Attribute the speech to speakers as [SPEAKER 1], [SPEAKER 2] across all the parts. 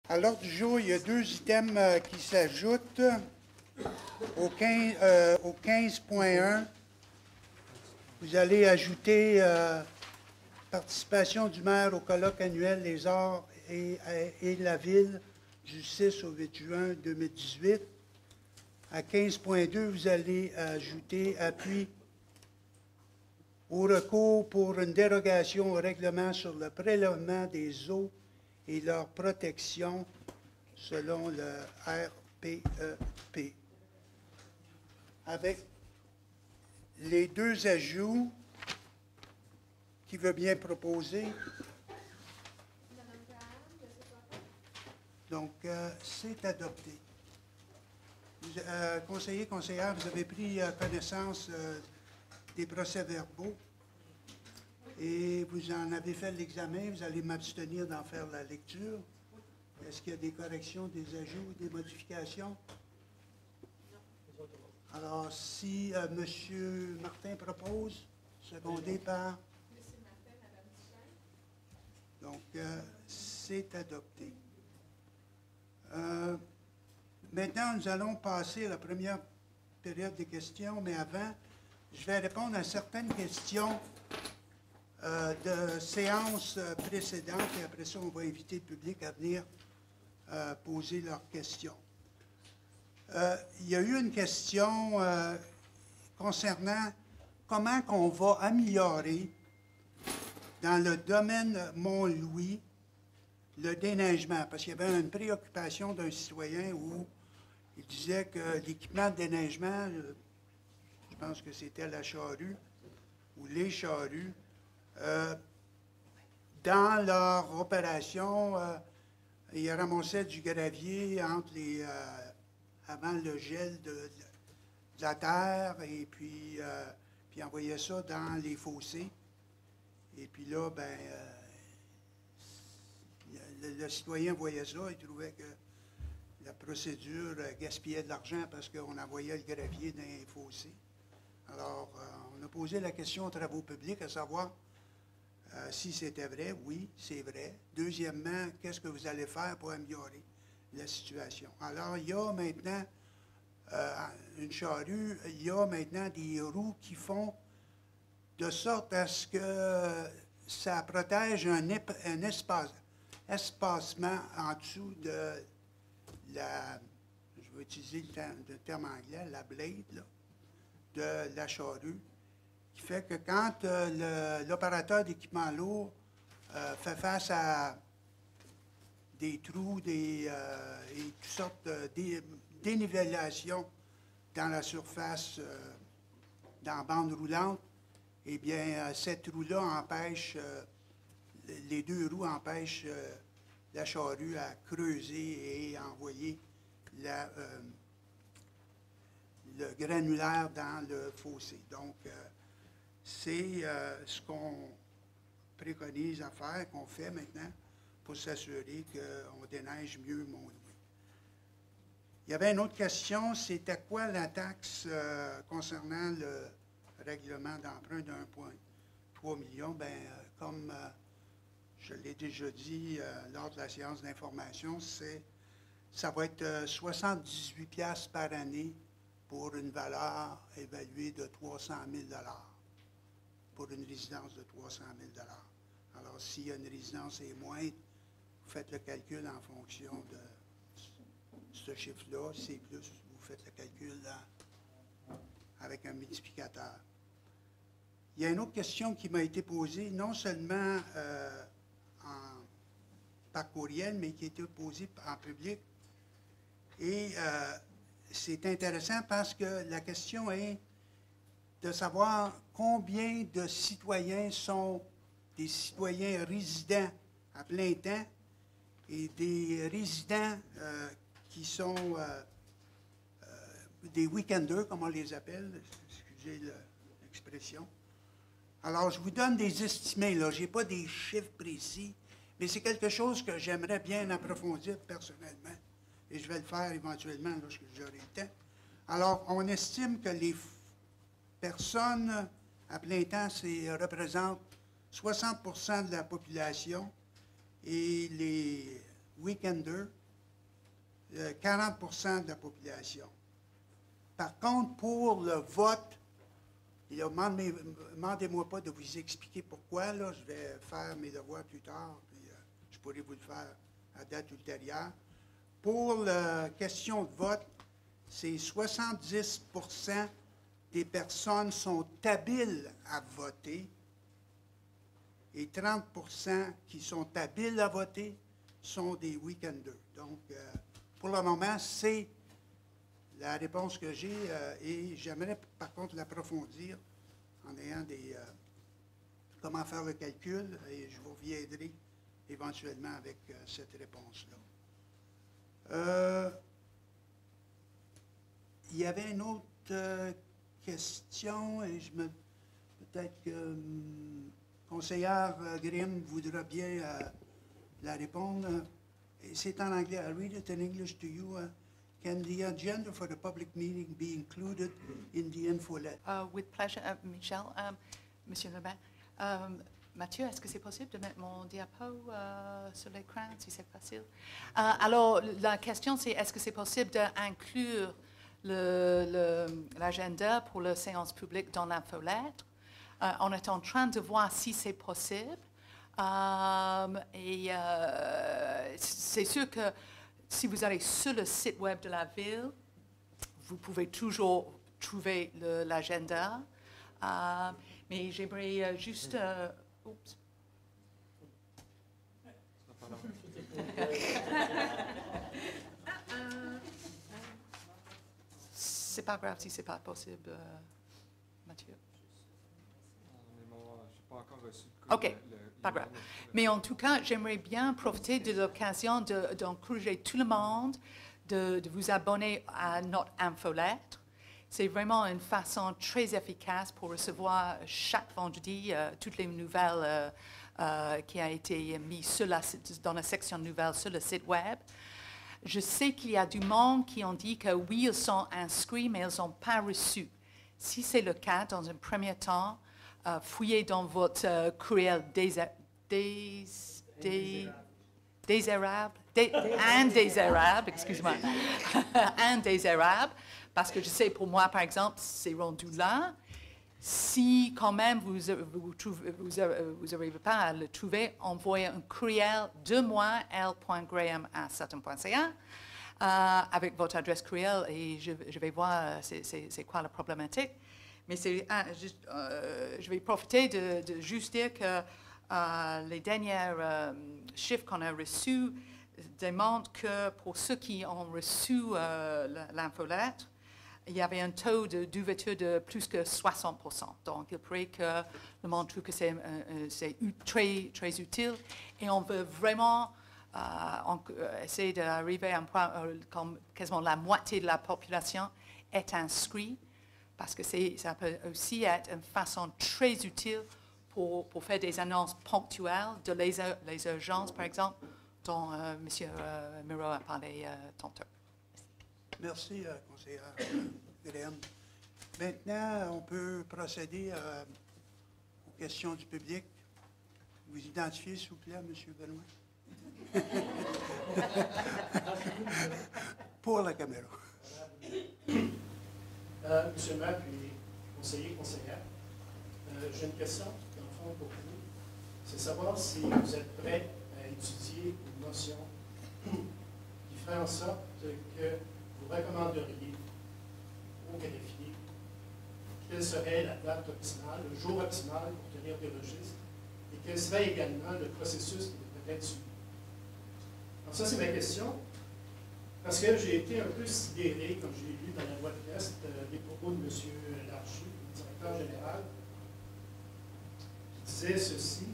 [SPEAKER 1] À l'ordre du jour, il y a deux items qui s'ajoutent au 15.1. Vous allez ajouter participation du maire au colloque annuel Les Arts et la Ville du 6 au 8 juin 2018. À 15.2, vous allez ajouter appui au recours pour une dérogation au règlement sur le prélèvement des eaux et leur protection selon le RPEP. Avec les deux ajouts, qui veut bien proposer? Donc, c'est adopté. Conseiller, conseillère, vous avez pris connaissance des procès-verbaux et vous en avez fait l'examen. Vous allez m'abstenir d'en faire la lecture. Est-ce qu'il y a des corrections, des ajouts, des modifications? Alors, si M. Martin propose, secondé par... Donc, c'est adopté. Maintenant, nous allons passer à la première période des questions, mais avant, je vais répondre à certaines questions de séances précédentes et après ça, on va inviter le public à venir poser leurs questions. Il y a eu une question concernant comment on va améliorer dans le domaine Mont-Louis le déneigement, parce qu'il y avait une préoccupation d'un citoyen où il disait que l'équipement de déneigement, je pense que c'était la charrue ou les charrues, dans leur opération, ils ramassaient du gravier entre avant le gel de la terre et puis envoyaient ça dans les fossés. Et puis là, ben, le citoyen voyait ça, il trouvait que la procédure gaspillait de l'argent parce qu'on envoyait le gravier dans les fossés. Alors, on a posé la question aux travaux publics, à savoir si c'était vrai. Oui, c'est vrai. Deuxièmement, qu'est-ce que vous allez faire pour améliorer la situation? Alors, il y a maintenant une charrue, il y a maintenant des roues qui font de sorte à ce que ça protège un espacement en dessous de la, je vais utiliser le terme anglais, la blade, là, de la charrue, qui fait que quand l'opérateur d'équipement lourd fait face à des trous et toutes sortes de dénivellations dans la surface, dans la bande roulante, eh bien, cette roue-là empêche, les deux roues empêchent la charrue à creuser et à envoyer le granulaire dans le fossé. Donc, c'est ce qu'on préconise à faire, qu'on fait maintenant, pour s'assurer qu'on déneige mieux Mont-Louis. Il y avait une autre question, c'était quoi la taxe concernant le règlement d'emprunt de 1,3 million? Bien, comme je l'ai déjà dit lors de la séance d'information, ça va être 78 $ par année pour une valeur évaluée de 300 000 $, pour une résidence de 300 000 $. Alors, s'il y a une résidence et moins, vous faites le calcul en fonction de ce chiffre-là. Si c'est plus, vous faites le calcul avec un multiplicateur. Il y a une autre question qui m'a été posée, non seulement par courriel, mais qui a été posée en public. Et c'est intéressant parce que la question est de savoir combien de citoyens sont des citoyens résidents à plein temps et des résidents qui sont des week-enders, comme on les appelle, excusez l'expression. Alors, je vous donne des estimés, là. Je n'ai pas des chiffres précis, mais c'est quelque chose que j'aimerais bien approfondir personnellement, et je vais le faire éventuellement lorsque j'aurai le temps. Alors, on estime que les personnes à plein temps représentent 60 % de la population, et les weekenders, 40% de la population. Par contre, pour le vote, demandez-moi pas de vous expliquer pourquoi, là, je vais faire mes devoirs plus tard, puis je pourrai vous le faire à date ultérieure. Pour la question de vote, c'est 70% des personnes sont habiles à voter et 30% qui sont habiles à voter sont des weekenders. Donc, pour le moment, c'est la réponse que j'ai et j'aimerais par contre l'approfondir en ayant des comment faire le calcul et je vous reviendrai éventuellement avec cette réponse-là. Il y avait une autre question et peut-être que conseillère Grimm voudra bien la répondre. C'est en anglais. I read it in English to you. Can the agenda for the public meeting be included in the infolet?
[SPEAKER 2] With pleasure, Michel. Monsieur Lebin. Mathieu, est-ce que c'est possible de mettre mon diapo sur l'écran, si c'est facile? Alors, la question, c'est est-ce que c'est possible d'inclure l'agenda pour la séance publique dans l'infolettre? On est en train de voir si c'est possible. C'est sûr que si vous allez sur le site web de la ville, vous pouvez toujours trouver l'agenda. Mais j'aimerais juste... oups. C'est pas grave si c'est pas possible, Mathieu.
[SPEAKER 3] Pas encore reçu.
[SPEAKER 2] OK, pas grave. Mais en tout cas, j'aimerais bien profiter de l'occasion d'encourager tout le monde de vous abonner à notre infolettre. C'est vraiment une façon très efficace pour recevoir chaque vendredi toutes les nouvelles qui ont été mises dans la section nouvelles sur le site web. Je sais qu'il y a du monde qui ont dit que oui, ils sont inscrits, mais ils n'ont pas reçu. Si c'est le cas, dans un premier temps, fouillez dans votre courriel indésirable, excuse-moi, indésirable, parce que je sais, pour moi, par exemple, c'est rendu là. Si, quand même, vous n'arrivez pas à le trouver, envoyez un courriel de moi, l.graham@sutton.ca, avec votre adresse courriel, et je vais voir c'est quoi la problématique. Mais je vais profiter de juste dire que les derniers chiffres qu'on a reçus démontrent que pour ceux qui ont reçu l'infolettre, il y avait un taux d'ouverture de plus que 60%. Donc, il paraît que le monde trouve que c'est très, très utile. Et on veut vraiment essayer d'arriver à un point comme quasiment la moitié de la population est inscrite, parce que ça peut aussi être une façon très utile pour faire des annonces ponctuelles de les urgences, par exemple, dont M. Miro a parlé tantôt.
[SPEAKER 1] Merci, conseillère Graham. Maintenant, on peut procéder aux questions du public. Vous identifiez, s'il vous plaît, M. Benoît. Pour la caméra.
[SPEAKER 4] Monsieur le maire, puis conseillère, j'ai une question, dans le fond, pour vous. C'est savoir si vous êtes prêt à étudier une notion qui ferait en sorte que vous recommanderiez au greffier quelle serait la date optimale, le jour optimal pour tenir des registres, et quel serait également le processus qui devrait être suivi. Alors ça, c'est ma question. Parce que j'ai été un peu sidéré, comme j'ai lu dans la loi de test, des propos de M. Larcher, le directeur général, qui disait ceci.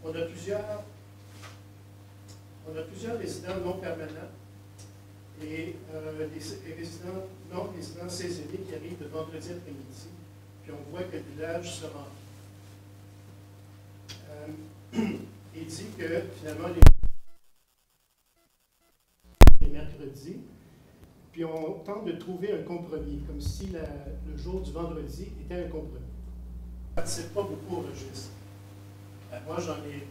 [SPEAKER 4] On a plusieurs résidents non permanents et des résidents non résidents saisonniers qui arrivent le vendredi après-midi, puis on voit que le village se remplit. Il dit que finalement, les mercredis, puis on tente de trouver un compromis, comme si le jour du vendredi était un compromis. Je ne participe pas beaucoup au registre. Moi, j'en ai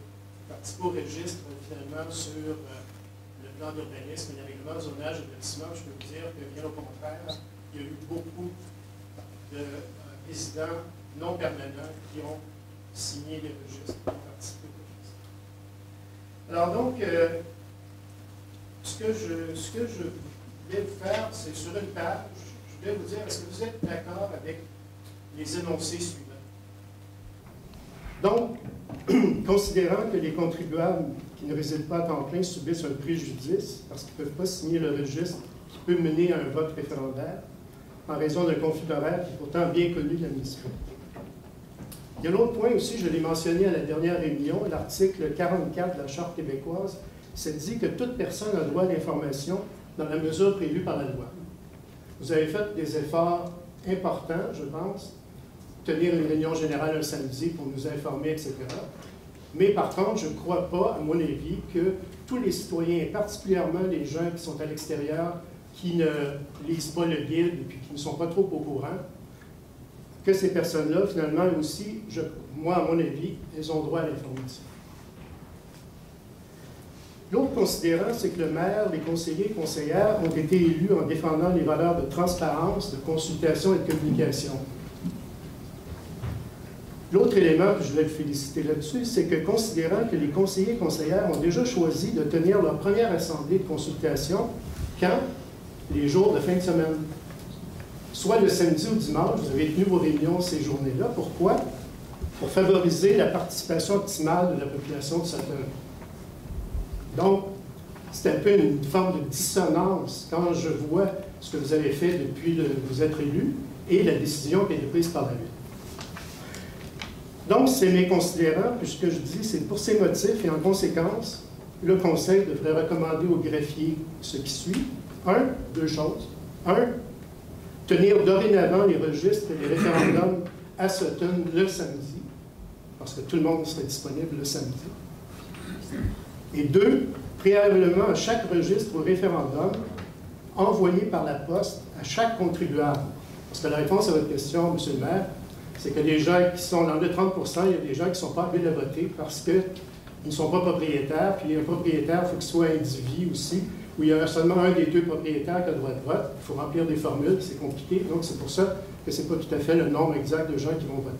[SPEAKER 4] participer au registre, finalement, sur le plan d'urbanisme et l'aménagement du zonage et de bâtiment. Je peux vous dire que, bien au contraire, il y a eu beaucoup de résidents non permanents qui ont signé les registres, qui ont participé au registre. Alors donc, ce que je voulais vous faire, c'est sur une page, je voulais vous dire, est-ce que vous êtes d'accord avec les énoncés suivants? Donc, considérant que les contribuables qui ne résident pas à temps plein subissent un préjudice parce qu'ils ne peuvent pas signer le registre qui peut mener à un vote référendaire en raison d'un conflit d'horaire qui est pourtant bien connu de l'administration. Il y a l'autre point aussi, je l'ai mentionné à la dernière réunion, l'article 44 de la Charte québécoise, c'est dit que toute personne a droit à l'information dans la mesure prévue par la loi. Vous avez fait des efforts importants, je pense, tenir une réunion générale un samedi pour nous informer, etc. Mais par contre, je ne crois pas, à mon avis, que tous les citoyens, et particulièrement les gens qui sont à l'extérieur, qui ne lisent pas le guide et puis qui ne sont pas trop au courant, que ces personnes-là, finalement, aussi, moi, à mon avis, elles ont droit à l'information. L'autre considérant, c'est que le maire, les conseillers et conseillères ont été élus en défendant les valeurs de transparence, de consultation et de communication. L'autre élément, que je voulais le féliciter là-dessus, c'est que considérant que les conseillers et conseillères ont déjà choisi de tenir leur première assemblée de consultation quand? Les jours de fin de semaine. Soit le samedi ou dimanche, vous avez tenu vos réunions ces journées-là. Pourquoi? Pour favoriser la participation optimale de la population de Sutton. Donc, c'est un peu une forme de dissonance quand je vois ce que vous avez fait depuis que vous êtes élu et la décision qui a été prise par la ville. Donc, c'est mes considérants, puis ce que je dis, c'est pour ces motifs et en conséquence, le Conseil devrait recommander au greffier ce qui suit. Deux choses. Tenir dorénavant les registres et les référendums à Sutton le samedi, parce que tout le monde serait disponible le samedi. Et 2, préalablement à chaque registre ou référendum, envoyé par la poste à chaque contribuable. Parce que la réponse à votre question, M. le maire, c'est que les gens qui sont dans le 30 il y a des gens qui ne sont pas appelés à voter parce qu'ils ne sont pas propriétaires, puis un propriétaire, il faut qu'il soit individu aussi, où il y a seulement un des deux propriétaires qui a le droit de vote. Il faut remplir des formules, c'est compliqué, donc c'est pour ça que ce n'est pas tout à fait le nombre exact de gens qui vont voter.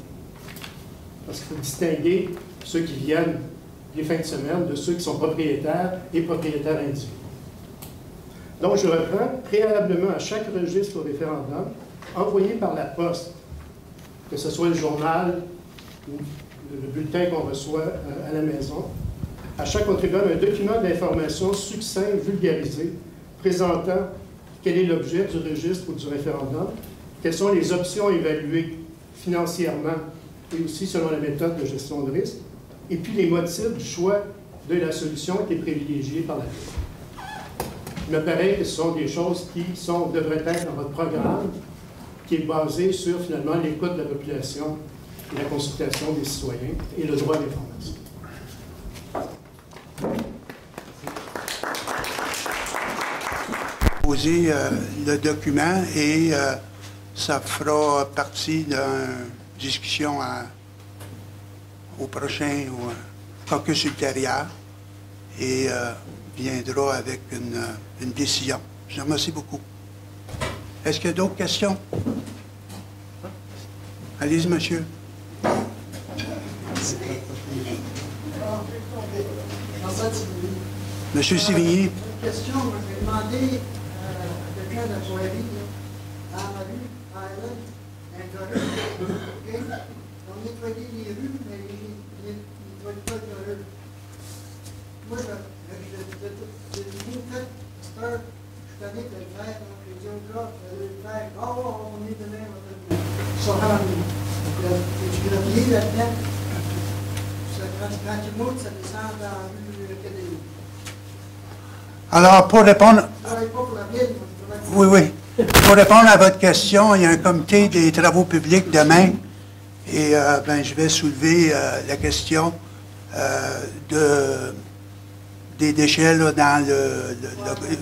[SPEAKER 4] Parce qu'il faut distinguer ceux qui viennent les fins de semaine de ceux qui sont propriétaires et propriétaires individuels. Donc, je reprends, préalablement à chaque registre au référendum, envoyé par la poste, que ce soit le journal ou le bulletin qu'on reçoit à la maison, à chaque contribuable un document d'information succinct, vulgarisé, présentant quel est l'objet du registre ou du référendum, quelles sont les options évaluées financièrement et aussi selon la méthode de gestion de risque, et puis les motifs du choix de la solution qui est privilégiée par la ville. Il me paraît que ce sont des choses qui devraient être dans votre programme, qui est basé sur, finalement, l'écoute de la population et la consultation des citoyens et le droit à l'information.
[SPEAKER 1] Poser le document et ça fera partie d'une discussion au prochain caucus ultérieur et viendra avec une décision. Je vous remercie beaucoup. Est-ce qu'il y a d'autres questions? Allez-y, monsieur. Monsieur Sévigny.
[SPEAKER 3] Une question, je vais demander à quelqu'un de la Poirie, dans ma rue, Island, OK? On nettoyait les rues, mais ils ne nettoient pas les rues. Moi, j'ai tout fait, cette heure, je connais de le faire, donc j'ai dit au gars, je vais le faire. Oh, on est demain, on va le faire. Ça rend tu grenier là-dedans. Quand tu montes, ça descend dans la rue de l'Académie.
[SPEAKER 1] Alors, pour répondre... Oui, oui. Pour répondre à votre question, il y a un comité des travaux publics demain et je vais soulever la question des déchets là, dans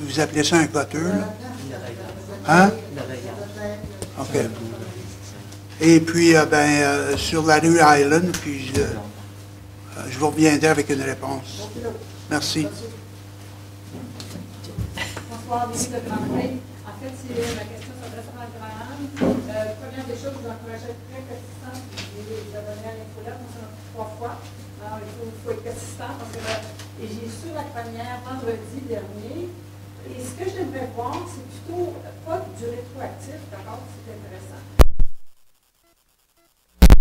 [SPEAKER 1] vous appelez ça un gotteur, là? Hein? OK. Et puis, sur la rue Island, puis Je vous reviendrai avec une réponse.
[SPEAKER 3] Ok, là.
[SPEAKER 1] Merci.
[SPEAKER 5] Bonsoir, Denis de Grande-Pré. En fait, ma question s'adresse à Graham. Première des choses, je vous encourageais très persistant. Je vous ai donné à l'infolette, on s'en a 3 fois. Alors, il faut être persistant parce que et j'ai su la première vendredi dernier. Et ce que j'aimerais voir, c'est plutôt pas du rétroactif, d'accord, c'est intéressant.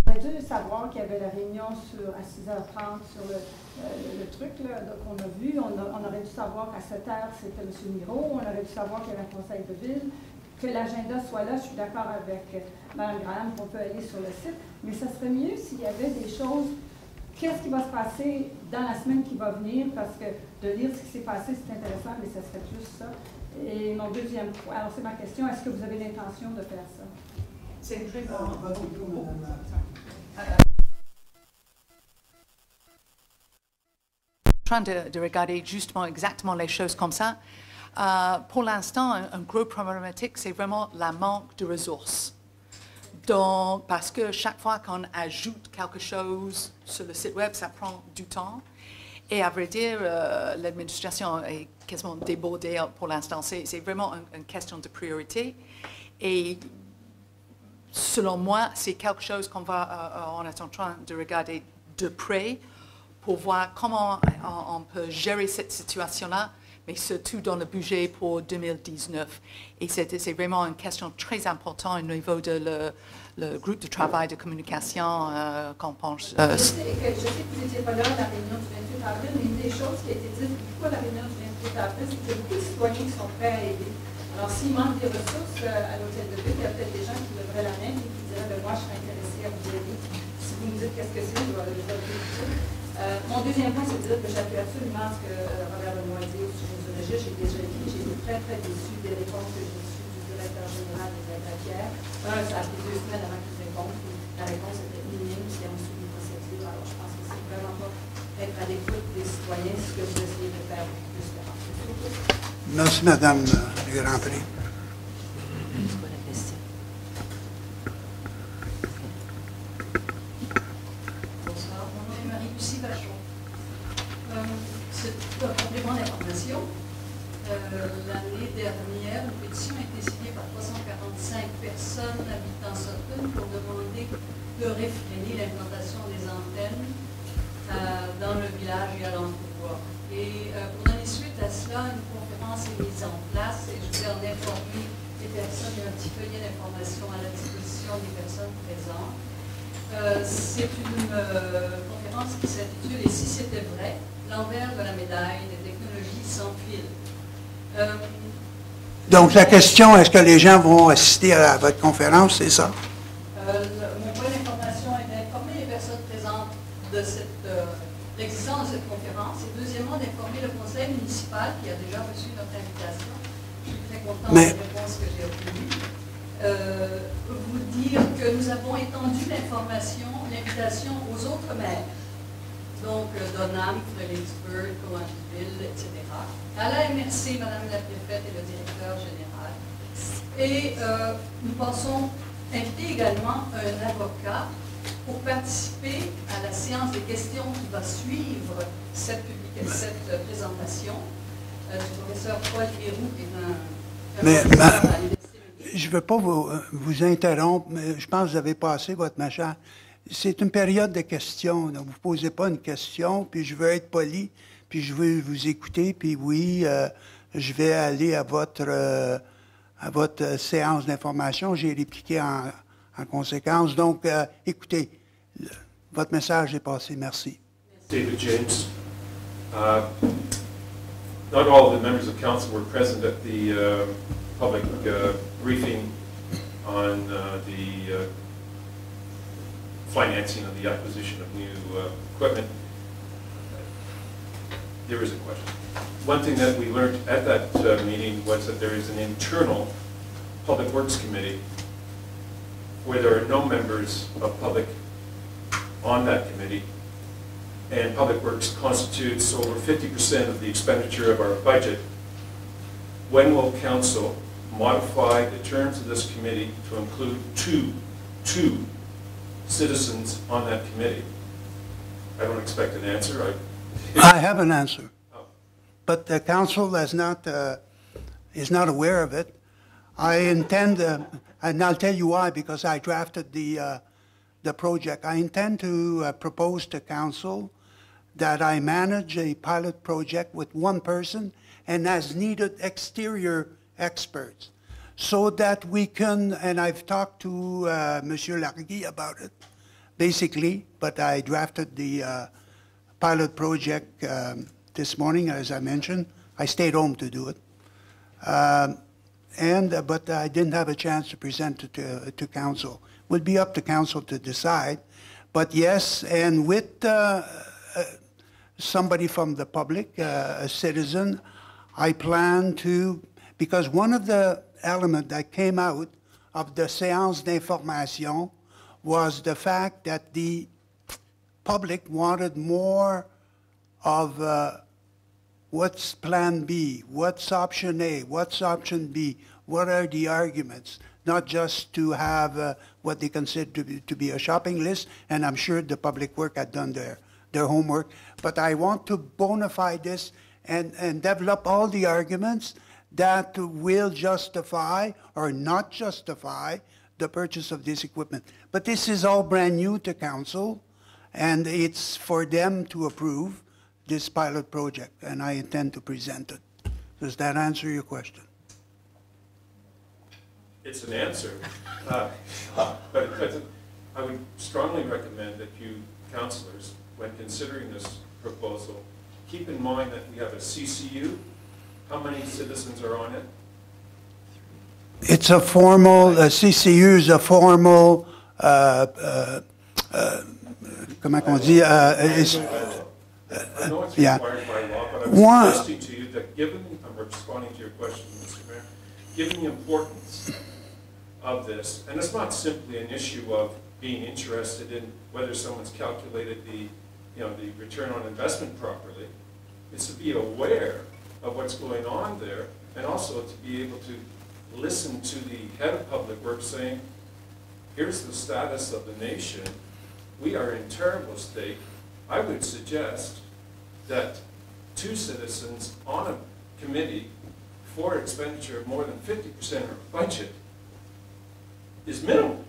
[SPEAKER 5] On aurait dû savoir qu'il y avait la réunion à 6h30 sur le truc, là, qu'on a vu. On aurait dû savoir qu'à 7h, c'était M. Miro. On aurait dû savoir qu'il y avait un conseil de ville. Que l'agenda soit là, je suis d'accord avec Mme Graham qu'on peut aller sur le site. Mais ça serait mieux s'il y avait des choses. Qu'est-ce qui va se passer dans la semaine qui va venir? Parce que de lire ce qui s'est passé, c'est intéressant, mais ça serait plus ça. Et mon deuxième point, alors c'est ma question, est-ce que vous avez l'intention de faire ça?
[SPEAKER 2] C'est une très bonne. Train de regarder justement exactement les choses comme ça. Pour l'instant, un gros problématique, c'est vraiment la manque de ressources. Donc, parce que chaque fois qu'on ajoute quelque chose sur le site web, ça prend du temps. Et à vrai dire, l'administration est quasiment débordée pour l'instant. C'est vraiment une question de priorité. Et selon moi, c'est quelque chose qu'on on est en train de regarder de près pour voir comment on peut gérer cette situation-là, mais surtout dans le budget pour 2019. Et c'est vraiment une question très importante au niveau de le groupe de travail de communication qu'on pense.
[SPEAKER 5] Je sais que vous n'étiez pas là à la réunion du 28 avril, mais une des choses qui a été dite beaucoup à la réunion du 28 avril, c'est qu'il y a beaucoup de citoyens qui sont prêts à aider. Alors, s'il manque des ressources à l'hôtel de ville, il y a peut-être des gens qui leveraient la main et qui diraient ben, moi, je serais intéressé à vous aider. Si vous me dites qu'est-ce que c'est, je vais les aider. Mon deuxième point, c'est de dire que j'appuie absolument ce que Robert Benoît dit au sujet du registre. J'ai déjà dit, j'ai été très, très déçue des réponses que j'ai reçues du directeur général des Interpierre. Ça a pris 2 semaines avant qu'il réponde. La réponse était minime, c'est en dessous des procédures. Alors, je pense que c'est vraiment pas être à l'écoute des citoyens, ce que vous essayez de faire plus tard.
[SPEAKER 1] Merci, Madame du Grand Prix.
[SPEAKER 6] C'est quoi la question?
[SPEAKER 7] Bonsoir, mon nom est Marie-Lucie Vachon. C'est un complément d'information. L'année dernière, une pétition a été signée par 345 personnes habitant Sutton pour demander de réfréner l'implantation des antennes dans le village et à l'entrepôt. Et pour donner suite à cela, une conférence est mise en place et je vais en informer les personnes. Il y a un petit feuillet d'information à la disposition des personnes présentes. C'est une conférence qui s'intitule « Et si c'était vrai, l'envers de la médaille des technologies sans fil ».
[SPEAKER 1] Donc, la question, est-ce que les gens vont assister à votre conférence, c'est ça?
[SPEAKER 7] Mon point d'information est d'informer les personnes présentes de l'existence de cette conférence et deuxièmement d'informer le conseil municipal qui a déjà reçu notre invitation. Je suis très contente des réponses que j'ai obtenues. Vous dire que nous avons étendu l'invitation aux autres maires, donc Donham, Fredericksburg, Cowansville, etc. À la MRC, Madame la préfète et le directeur général. Et nous pensons inviter également un avocat pour participer à la séance des questions qui va suivre cette présentation du professeur Paul Héroux, qui est un professeur à l'Université McGill.
[SPEAKER 1] Je ne veux pas vous interrompre, mais je pense que vous avez passé votre machin. C'est une période de questions. Donc, vous ne posez pas une question, puis je veux être poli, puis je veux vous écouter, puis oui, je vais aller à votre séance d'information. J'ai répliqué en conséquence. Donc, écoutez, votre message est passé. Merci.
[SPEAKER 8] David James. Not all of the members of council were present at the public briefing on the financing of the acquisition of new equipment. There is a question. One thing that we learned at that meeting was that there is an internal Public Works Committee where there are no members of public on that committee, and Public Works constitutes over 50% of the expenditure of our budget. When will Council modify the terms of this committee to include two citizens on that committee? I don't expect an answer.
[SPEAKER 1] I have an answer,
[SPEAKER 8] Oh.
[SPEAKER 1] but the council is not aware of it. I intend, and I'll tell you why, because I drafted the project. I intend to propose to council that I manage a pilot project with one person and as needed exterior experts, so that we can, and I've talked to Monsieur Largui about it, basically, but I drafted the pilot project this morning, as I mentioned. I stayed home to do it. But I didn't have a chance to present it to council. It would be up to council to decide. But yes, and with somebody from the public, a citizen, I plan to, because one of the elements that came out of the séance d'information was the fact that the public wanted more of what's plan B, what's option A, what's option B, what are the arguments, not just to have what they consider to be a shopping list, and I'm sure the public work had done their homework, but I want to bona fide this and develop all the arguments that will justify or not justify the purchase of this equipment. But this is all brand new to council, and it's for them to approve this pilot project, and I intend to present it. Does that answer your question?
[SPEAKER 8] It's an answer, but I would strongly recommend that you councillors, when considering this proposal, keep in mind that we have a CCU. How many citizens are on it?
[SPEAKER 1] It's a formal, CCU is a formal, comment on dit,
[SPEAKER 8] I know it's
[SPEAKER 1] yeah.
[SPEAKER 8] required by law, but I'm suggesting to you that given, I'm responding to your question, Mr. Mayor, given the importance of this, and it's not simply an issue of being interested in whether someone's calculated the return on investment properly, it's to be aware of what's going on there, and also to be able to listen to the head of public works saying, here's the status of the nation, we are in terrible state. I would suggest that 2 citizens on a committee for expenditure of more than 50% of our budget is minimal.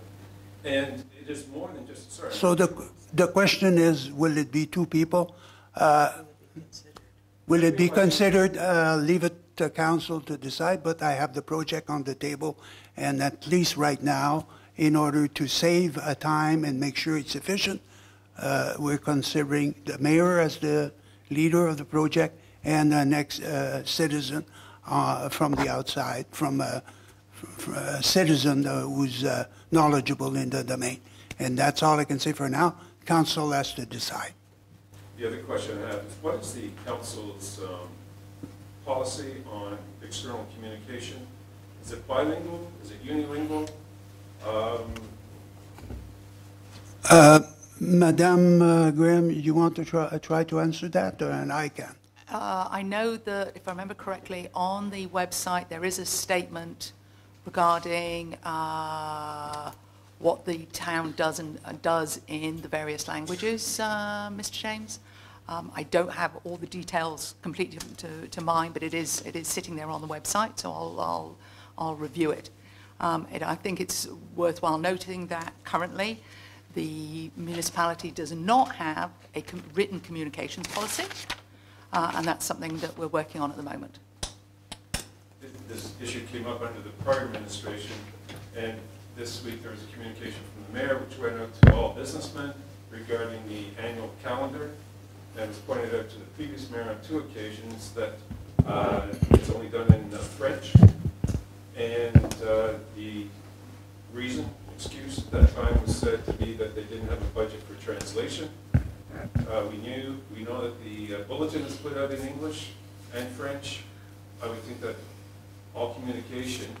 [SPEAKER 8] And it is more than just, sorry.
[SPEAKER 1] So the question is, will it be 2 people? Will it be considered, leave it to council to decide, but I have the project on the table, and at least right now, in order to save time and make sure it's efficient, we're considering the mayor as the leader of the project and the next citizen from the outside, from a citizen who's knowledgeable in the domain. And that's all I can say for now. Council has to decide.
[SPEAKER 8] The other question I have is, what is the council's policy on external communication? Is it bilingual? Is it unilingual?
[SPEAKER 1] Madame Graham, you want to try to answer that, and I can?
[SPEAKER 2] I know that, if I remember correctly, on the website there is a statement regarding what the town does in the various languages, Mr. James. I don't have all the details completely to mind, but it is sitting there on the website, so I'll review it. I think it's worthwhile noting that currently the municipality does not have a written communications policy, and that's something that we're working on at the moment.
[SPEAKER 8] This issue came up under the prior administration, and this week there was a communication from the mayor which went out to all businessmen regarding the annual calendar, and it was pointed out to the previous mayor on 2 occasions that it's only done in French, and the excuse at that time was said to be that they didn't have a budget for translation. We know that the bulletin is put out in English and French. I would think that all communication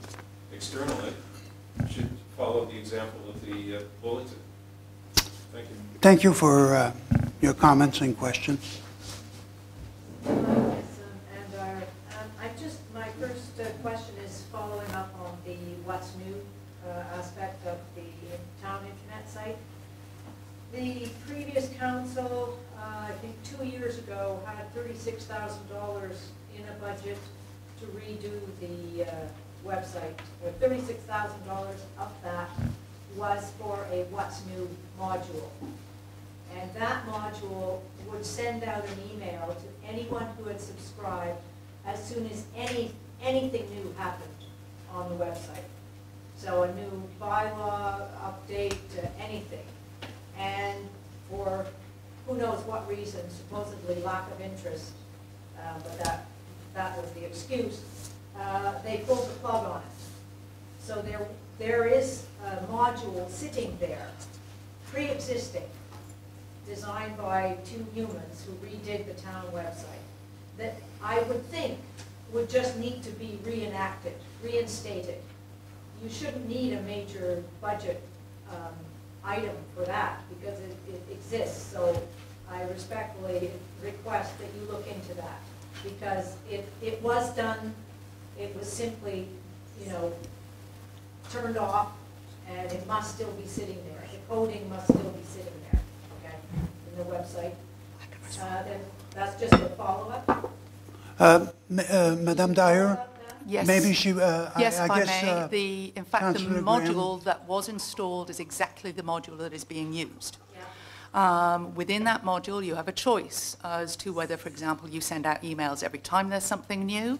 [SPEAKER 8] externally should follow the example of the bulletin. Thank you.
[SPEAKER 1] Thank you for your comments and questions.
[SPEAKER 6] My first question is following up on the what's new aspect of the town internet site. The previous council, I think 2 years ago, had $36,000 in a budget to redo the website. $36,000 of that was for a What's New module. And that module would send out an email to anyone who had subscribed as soon as anything new happened on the website. So a new bylaw, update, anything. And for who knows what reason, supposedly lack of interest, but that was the excuse, they pulled the plug on it. So there is a module sitting there, pre-existing, designed by 2 humans who redid the town website, that I would think would just need to be reenacted, reinstated. You shouldn't need a major budget item for that because it exists. So I respectfully request that you look into that because it was done, it was simply, turned off and it must still be sitting there. The coding must still be sitting there, okay, in the website. Then that's just a follow-up.
[SPEAKER 1] Madame Dyer?
[SPEAKER 2] Yes.
[SPEAKER 1] Maybe she,
[SPEAKER 2] Yes,
[SPEAKER 1] I
[SPEAKER 2] if I
[SPEAKER 1] guess,
[SPEAKER 2] may. In fact, the
[SPEAKER 1] Councillor Graham.
[SPEAKER 2] module that was installed is exactly the module that is being used.
[SPEAKER 6] Yeah.
[SPEAKER 2] Within that module, you have a choice as to whether, for example, you send out emails every time there's something new.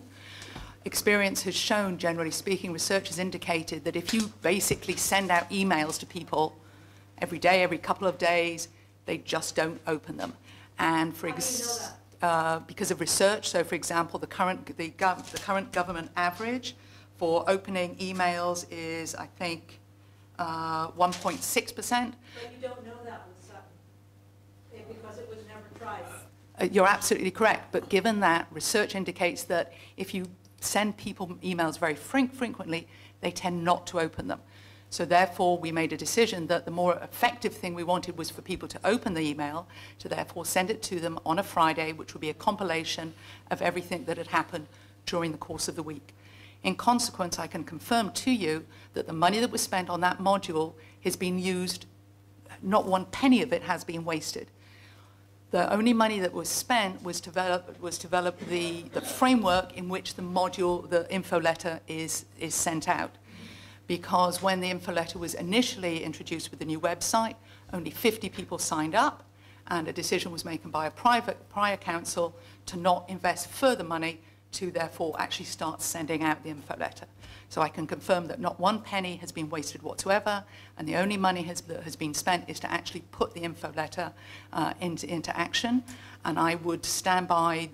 [SPEAKER 2] Experience has shown, generally speaking, research has indicated that if you basically send out emails to people every day, every couple of days, they just don't open them. And for
[SPEAKER 6] How do you know that?
[SPEAKER 2] Because of research, so for example, the current government average for opening emails is, I think, 1.6%.
[SPEAKER 6] But you don't know that with Sutton because it was never tried.
[SPEAKER 2] You're absolutely correct, but given that, research indicates that if you send people emails very frequently, they tend not to open them. So therefore, we made a decision that the more effective thing we wanted was for people to open the email, to therefore send it to them on a Friday, which would be a compilation of everything that had happened during the course of the week. In consequence, I can confirm to you that the money that was spent on that module has been used, not one penny of it has been wasted. The only money that was spent was develop the framework in which the module, the info letter is sent out. Because when the info letter was initially introduced with the new website, only 50 people signed up, and a decision was made by a prior council to not invest further money to therefore actually start sending out the info letter. So I can confirm that not one penny has been wasted whatsoever, and the only money that has been spent is to actually put the info letter into action. And I would stand by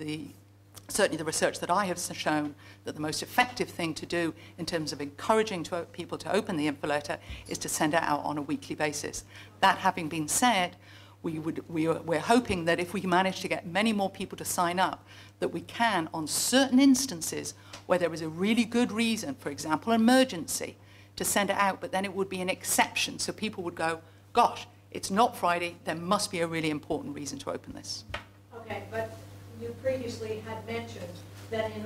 [SPEAKER 2] certainly the research that I have shown that the most effective thing to do in terms of encouraging people to open the info letter is to send it out on a weekly basis. That having been said, we're hoping that if we manage to get many more people to sign up, that we can, on certain instances where there is a really good reason, for example, emergency, to send it out, but then it would be an exception. So people would go, gosh, it's not Friday, there must be a really important reason to open this.
[SPEAKER 6] Okay, but you previously had mentioned that in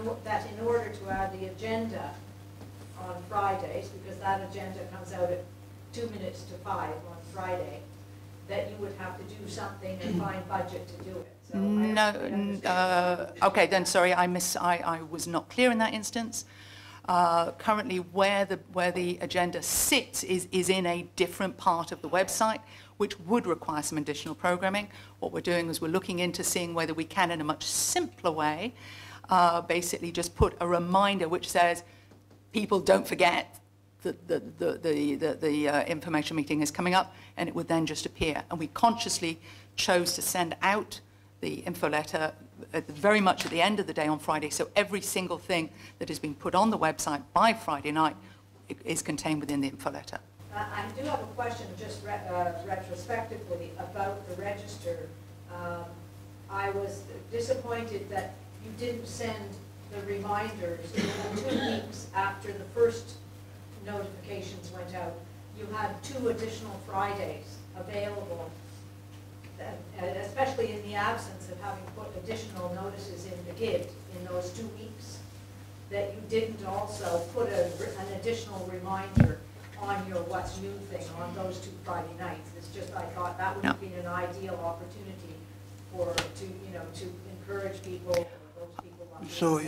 [SPEAKER 6] order to add the agenda on Fridays, because that agenda comes out at 5 on Friday, that you would have to do something and find budget to do it. So
[SPEAKER 2] No, okay, then sorry, I was not clear in that instance. Currently, where the agenda sits is in a different part of the website, which would require some additional programming. What we're doing is we're looking into seeing whether we can, in a much simpler way, basically just put a reminder which says, people don't forget that the information meeting is coming up, and it would then just appear. And we consciously chose to send out the info letter very much at the end of the day on Friday, so every single thing that has been put on the website by Friday night is contained within the info letter.
[SPEAKER 6] I do have a question just retrospectively about the register. I was disappointed that you didn't send the reminders 2 weeks after the first notifications went out. You had 2 additional Fridays available, especially in the absence of having put additional notices in the GID in those 2 weeks, that you didn't also put an additional reminder on your What's New thing on those two Friday nights. It's just, I thought that would have been an ideal opportunity to encourage people, or those people.
[SPEAKER 1] So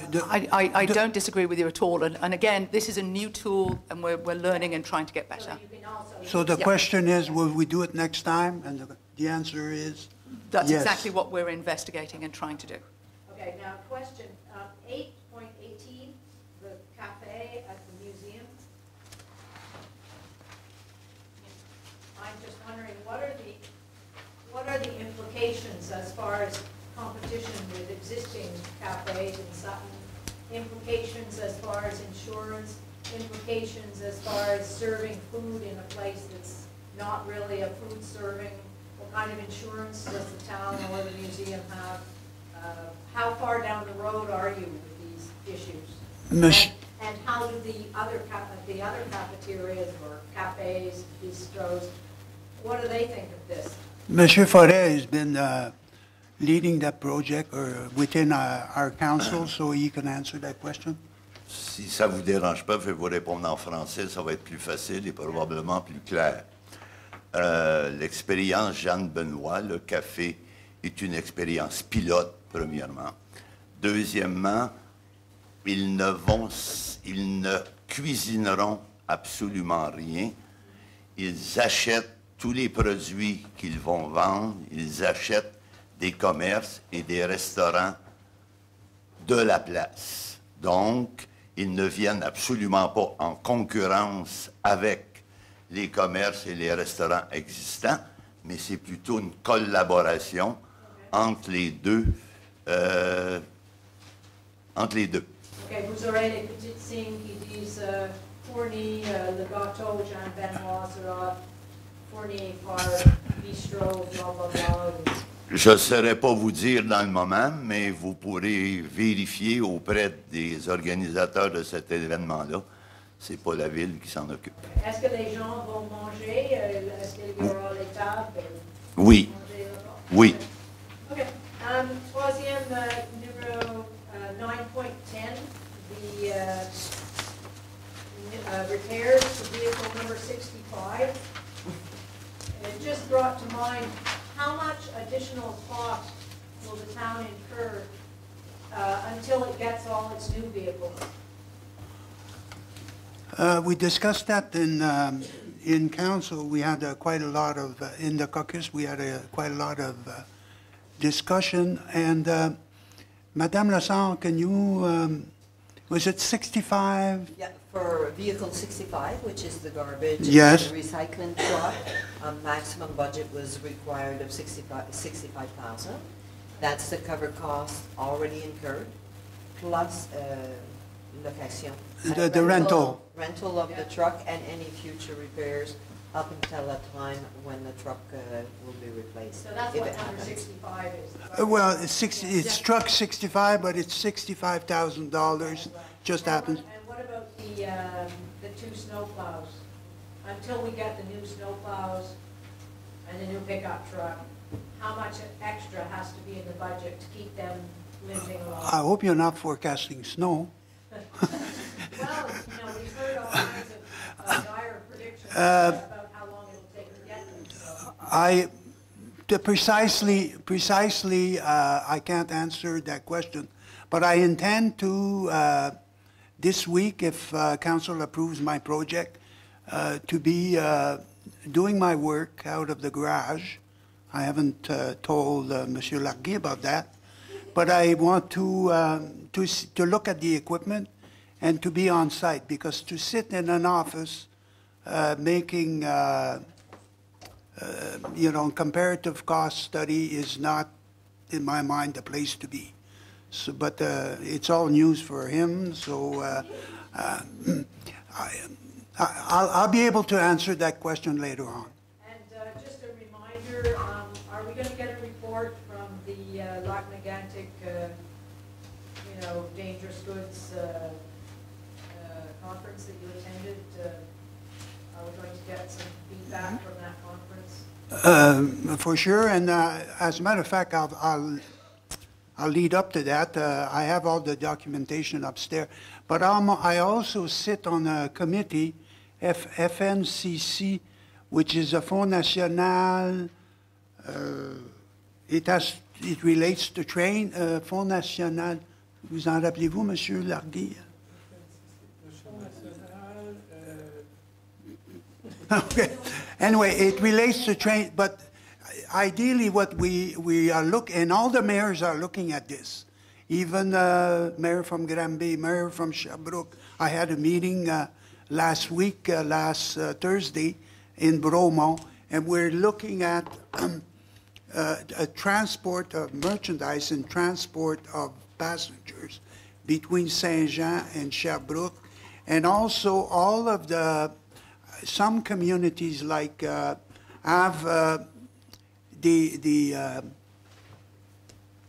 [SPEAKER 2] I don't disagree with you at all. And again, this is a new tool, and we're learning and trying to get better.
[SPEAKER 6] So you can also.
[SPEAKER 1] So the question is, will we do it next time? And the answer is
[SPEAKER 2] That's
[SPEAKER 1] yes.
[SPEAKER 2] exactly what we're investigating and trying to do.
[SPEAKER 6] Okay, now question 8.18, the cafe at the museum. I'm just wondering, what are the implications as far as competition with existing cafes in Sutton? Implications as far as insurance? Implications as far as serving food in a place that's not really a food serving? What kind of insurance does the town or the museum have? How far down the road are you with these issues? And how do the other cafeterias or cafes, bistros, what do they think of this?
[SPEAKER 1] Monsieur Forêt has been leading that project or within our council, so he can answer that question.
[SPEAKER 9] Si ça vous dérange pas, je vais vous répondre en français, ça va être plus facile et probablement plus clair. L'expérience Jeanne Benoît, le café, est une expérience pilote, premièrement. Deuxièmement, ils ne cuisineront absolument rien. Ils achètent tous les produits qu'ils vont vendre, ils achètent des commerces et des restaurants de la place. Donc, ils ne viennent absolument pas en concurrence avec les commerces et les restaurants existants, mais c'est plutôt une collaboration entre les deux.
[SPEAKER 6] Okay, vous aurez les petites signes qui disent fourni, le gâteau Jean Benoît sera fourni par bistrot, bla bla bla.
[SPEAKER 9] Je ne saurais pas vous dire dans le moment, mais vous pourrez vérifier auprès des organisateurs de cet événement-là. Ce n'est pas la ville qui s'en occupe.
[SPEAKER 6] Est-ce que les gens vont manger? Est-ce qu'il y aura les tables?
[SPEAKER 9] Oui. Oui.
[SPEAKER 6] OK. Troisième numéro 9.10, the repairs to vehicle number 65. And it just brought to mind, how much additional cost will the town incur until it gets all its new vehicles?
[SPEAKER 1] We discussed that in council. We had quite a lot of, in the caucus, we had quite a lot of discussion. And Madame Lassard, can you, was it 65?
[SPEAKER 10] Yeah, for vehicle 65, which is the garbage
[SPEAKER 1] Yes.
[SPEAKER 10] and recycling truck, maximum budget was required of 65,000. That's the cover cost already incurred, plus location.
[SPEAKER 1] The rental.
[SPEAKER 10] Rental of the truck and any future repairs up until a time when the truck will be replaced.
[SPEAKER 6] So that's
[SPEAKER 10] if
[SPEAKER 6] what
[SPEAKER 10] it
[SPEAKER 6] number
[SPEAKER 10] happens.
[SPEAKER 6] 65 is.
[SPEAKER 1] Well, it's truck 65, but it's $65,000. Just happened.
[SPEAKER 6] And what about the two snow plows? Until we get the new snow plows and the new pickup truck, how much extra has to be in the budget to keep them limping along?
[SPEAKER 1] I hope you're not forecasting snow.
[SPEAKER 6] Well, we've heard all kinds of dire predictions about how long it'll take to get them. So.
[SPEAKER 1] Precisely, I can't answer that question, but I intend to, this week, if council approves my project, to be doing my work out of the garage. I haven't told Monsieur Larguet about that, but I want to look at the equipment and to be on site, because to sit in an office making comparative cost study is not, in my mind, the place to be. So, but it's all news for him, so I'll be able to answer that question later on.
[SPEAKER 6] And just a reminder, are we going to get a report from the Lac Megantic, dangerous goods conference that you attended? Are we going to get some feedback from that conference?
[SPEAKER 1] For sure, and as a matter of fact, I'll lead up to that. I have all the documentation upstairs, but I also sit on a committee FNCC, which is a Fonds National, it relates to train, Fonds National. Vous en rappelez-vous, Monsieur Larguille? Okay. Anyway, it relates to train, but ideally what we are looking, and all the mayors are looking at this, even mayor from Granby, mayor from Sherbrooke. I had a meeting last week, last Thursday in Bromont, and we're looking at a transport of merchandise and transport of passengers between Saint-Jean and Sherbrooke, and also all of some communities like have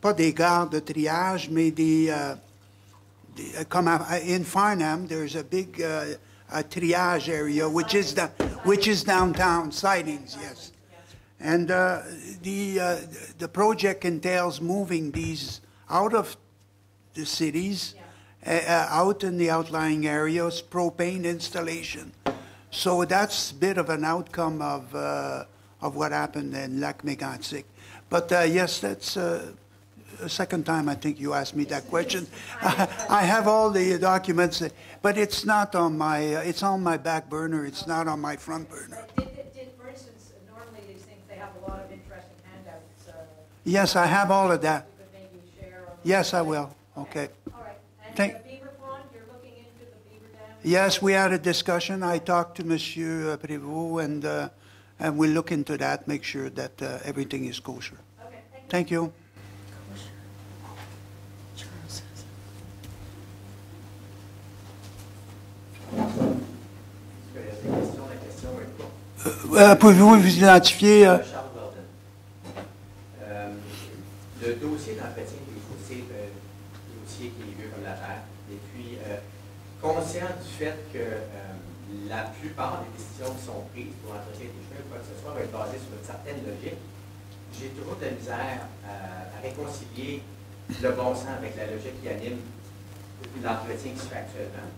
[SPEAKER 1] pas des gares de triage, mais comme in Farnham, there's a big a triage area, which is downtown sidings, yes. And the project entails moving these out of the cities, out in the outlying areas, propane installation. So that's a bit of an outcome of what happened in Lac Mégantic. But yes, that's the second time I think you asked me that question. I have all the documents, but it's not on my, it's on my back burner. It's not on my front burner.
[SPEAKER 6] For instance, normally these things, they have a lot of interesting handouts.
[SPEAKER 1] Yes, I have all of that.
[SPEAKER 6] You could maybe share on
[SPEAKER 1] Yes, I will. Okay.
[SPEAKER 6] All right. And
[SPEAKER 1] Thank-
[SPEAKER 6] the Beaver Pond, you're looking into the Beaver Dam?
[SPEAKER 1] Yes, we had a discussion. I talked to Monsieur Prévost, and we'll look into that, make sure that everything is kosher.
[SPEAKER 6] Okay,
[SPEAKER 1] Thank you. Pouvez-vous vous identifier?
[SPEAKER 11] Charles Weldon. Le dossier d'entretien des fossés est un dossier qui est vieux comme la terre. Et puis, conscient du fait que la plupart des décisions qui sont prises pour l'entretien des chemins ou quoi que ce soit va être basées sur une certaine logique, j'ai toujours de la misère à réconcilier le bon sens avec la logique qui anime l'entretien qui se fait actuellement.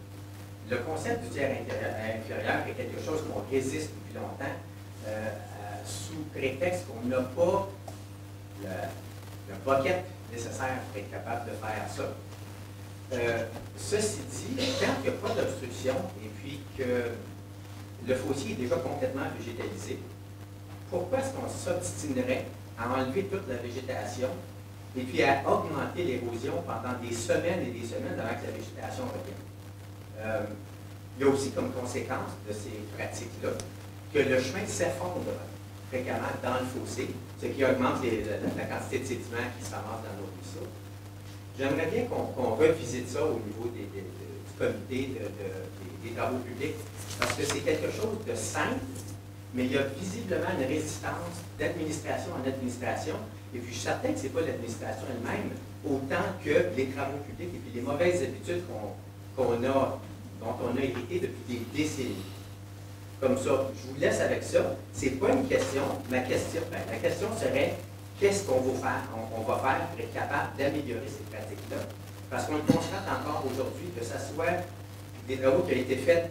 [SPEAKER 11] Le concept du tiers inférieur est quelque chose qu'on résiste depuis longtemps sous prétexte qu'on n'a pas le bucket nécessaire pour être capable de faire ça. Ceci dit, quand il n'y a pas d'obstruction et puis que le fossier est déjà complètement végétalisé, pourquoi est-ce qu'on s'obstinerait à enlever toute la végétation et puis à augmenter l'érosion pendant des semaines et des semaines avant que la végétation revienne? Il y a aussi comme conséquence de ces pratiques-là que le chemin s'effondre fréquemment dans le fossé, ce qui augmente la quantité de sédiments qui se ramassent dans nos ruisseaux. J'aimerais bien qu'on revisite ça au niveau du comité des travaux publics, parce que c'est quelque chose de simple, mais il y a visiblement une résistance d'administration en administration, et puis je suis certain que ce n'est pas l'administration elle-même, autant que les travaux publics et puis les mauvaises habitudes dont on a hérité depuis des décennies. Comme ça, je vous laisse avec ça. C'est pas une question. La question serait qu'est-ce qu'on va faire? On va faire pour être capable d'améliorer ces pratiques-là. Parce qu'on constate encore aujourd'hui que ce soit des travaux qui ont été faits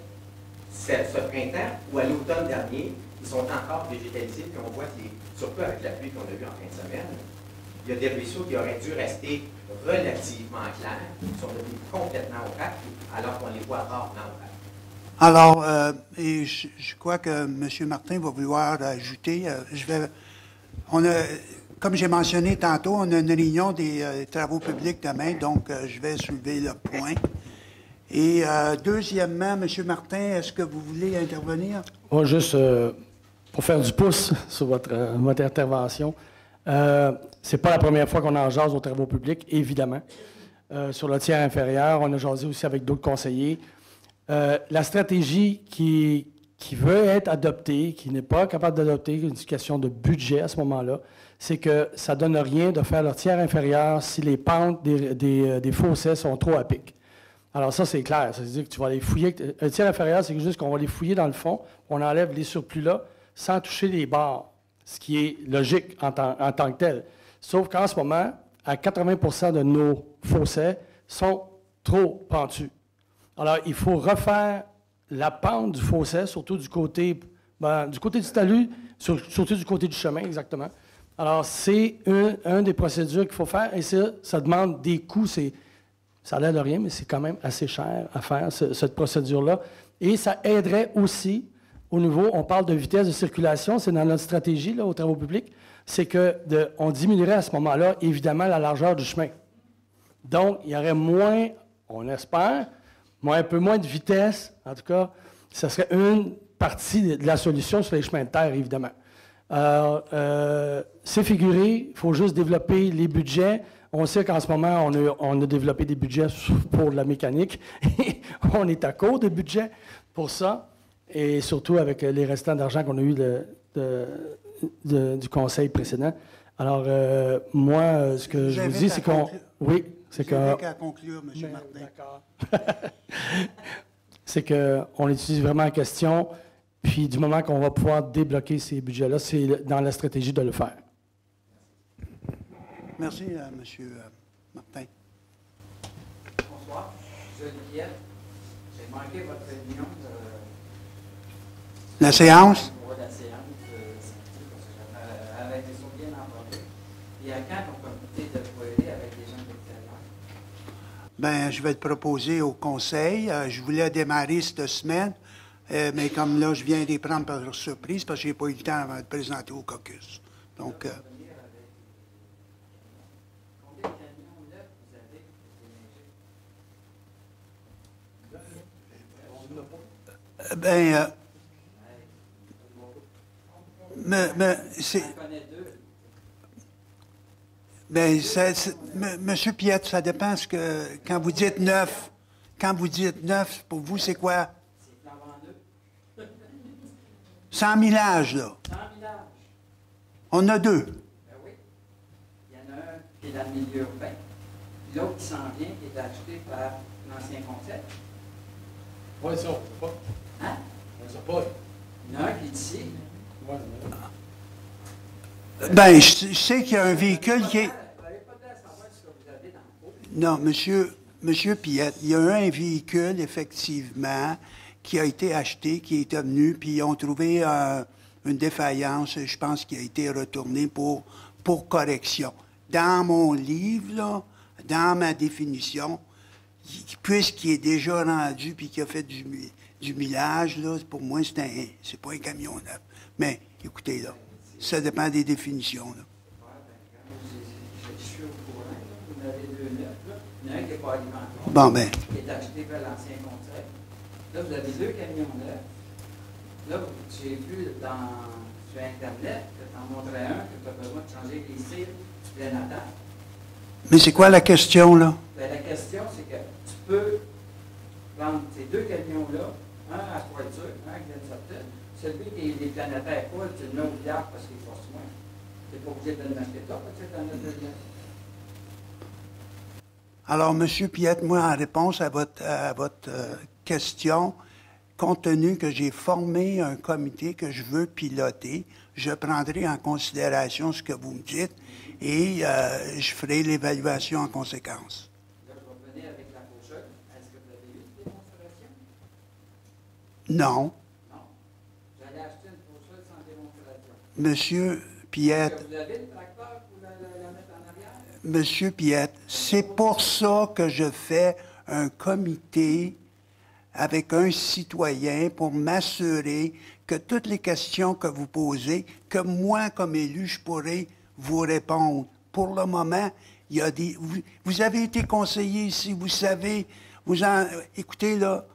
[SPEAKER 11] ce printemps ou à l'automne dernier, ils sont encore végétalisés, puis on voit que surtout avec la pluie qu'on a vue en fin de semaine, il y a des ruisseaux qui auraient dû rester relativement clairs, qui sont devenus complètement opaques, alors qu'on les voit rarement opaques.
[SPEAKER 1] Alors, et je crois que M. Martin va vouloir ajouter, comme j'ai mentionné tantôt, on a une réunion des travaux publics demain, donc je vais soulever le point. Et deuxièmement, M. Martin, est-ce que vous voulez intervenir?
[SPEAKER 12] Moi, juste pour faire du pouce sur votre intervention, c'est pas la première fois qu'on en jase aux travaux publics, évidemment. Sur le tiers inférieur, on a jasé aussi avec d'autres conseillers. La stratégie qui veut être adoptée, qui n'est pas capable d'adopter, une question de budget à ce moment-là, c'est que ça ne donne rien de faire le tiers inférieur si les pentes des fossés sont trop à pic. Alors ça, c'est clair. Ça veut dire que tu vas les fouiller. Un tiers inférieur, c'est juste qu'on va les fouiller dans le fond, on enlève les surplus-là sans toucher les bords, ce qui est logique en tant que tel. Sauf qu'en ce moment, à 80% de nos fossés sont trop pentus. Alors, il faut refaire la pente du fossé, surtout du côté du talus, surtout du côté du chemin, exactement. Alors, c'est une des procédures qu'il faut faire, et ça demande des coûts. Ça a l'air de rien, mais c'est quand même assez cher à faire, cette procédure-là. Et ça aiderait aussi au niveau, on parle de vitesse de circulation, c'est dans notre stratégie là, aux travaux publics, c'est qu'on diminuerait à ce moment-là, évidemment, la largeur du chemin. Donc, il y aurait moins, on espère, un peu moins de vitesse. En tout cas, ce serait une partie de la solution sur les chemins de terre, évidemment. C'est figuré, il faut juste développer les budgets. On sait qu'en ce moment, on a développé des budgets pour la mécanique. On est à court de budget pour ça, et surtout avec les restants d'argent qu'on a eu du conseil précédent. Alors, moi, ce que je vous dis, c'est qu'on... Oui, c'est que...
[SPEAKER 1] Je qu'à conclure, M. Martin.
[SPEAKER 12] D'accord. C'est qu'on étudie vraiment la question, puis du moment qu'on va pouvoir débloquer ces budgets-là, c'est dans la stratégie de le faire.
[SPEAKER 1] Merci, M. Martin.
[SPEAKER 13] Bonsoir. Je suis Olivier. J'ai manqué votre réunion
[SPEAKER 1] La séance?
[SPEAKER 13] Oui, la séance parce que j'avais avec des souvenirs d'entreprise. Et à quand ton comité de poêler avec des gens de l'extérieur?
[SPEAKER 1] Bien, je vais le proposer au conseil. Je voulais démarrer cette semaine, mais comme là, je viens d'y prendre par surprise parce que je n'ai pas eu le temps avant de présenter au caucus. Donc... Ben, c'est... Ben, Monsieur Piette, ça dépend ce que... Quand vous dites neuf, pour vous, c'est quoi?
[SPEAKER 13] C'est
[SPEAKER 1] 100 000 âges, là.
[SPEAKER 13] 100 000 âges.
[SPEAKER 1] On a deux.
[SPEAKER 13] Ben oui. Il y en a un qui est dans le milieu urbain, puis l'autre qui s'en vient, qui est acheté par l'ancien concept.
[SPEAKER 12] Oui, ça, on ne sait pas.
[SPEAKER 13] Hein?
[SPEAKER 12] On ne sait pas.
[SPEAKER 13] Il y en a un qui est ici.
[SPEAKER 12] Oui,
[SPEAKER 1] Ben, je sais qu'il y a un véhicule qui est...
[SPEAKER 13] Vous n'avez pas de savoir ce que vous avez dans le pot.
[SPEAKER 1] Non, Monsieur Piette, il y a un véhicule, effectivement, qui a été acheté, qui est venu, puis ils ont trouvé une défaillance, je pense, qui a été retourné pour correction. Dans mon livre, là, dans ma définition, puisqu'il est déjà rendu puis qu'il a fait du millage, là, pour moi, c'est pas un camion neuf. Mais, écoutez, là, ça dépend des définitions, là.
[SPEAKER 13] Je suis au courant, vous en avez deux neufs, là. Il y en a un qui n'est pas alimenté.
[SPEAKER 1] Bon, ben.
[SPEAKER 13] Qui est acheté par l'ancien concept. Là, vous avez deux camions neufs. Là, j'ai vu sur Internet que tu en montrais un, que tu as besoin de changer les cils du plein-natal.
[SPEAKER 1] Mais c'est quoi la question, là?
[SPEAKER 13] Ben, la question, c'est que tu peux prendre ces deux camions-là, un à Poiture, un à Glen-Sutton. Celui qui est des planétaires full, tu le mets au diable parce qu'il force moins. Tu n'es pas obligé de le mettre toi, parce que tu en as deux liens.
[SPEAKER 1] Alors, M. Piette, moi, en réponse à votre question, compte tenu que j'ai formé un comité que je veux piloter, je prendrai en considération ce que vous me dites et je ferai l'évaluation en conséquence.
[SPEAKER 13] Là, je vais venir avec la faucheuse. Est-ce que vous avez eu une démonstration?
[SPEAKER 1] Non.
[SPEAKER 13] Non. J'allais acheter une faucheuse sans démonstration.
[SPEAKER 1] Monsieur Piette.
[SPEAKER 13] Est-ce que vous avez le tracteur pour la mettre en arrière?
[SPEAKER 1] Monsieur Piette, c'est pour ça que je fais un comité avec un citoyen pour m'assurer que toutes les questions que vous posez, que moi, comme élu, je pourrai vous répondre. Pour le moment, il y a des... Vous avez été conseiller ici, vous savez, écoutez, là...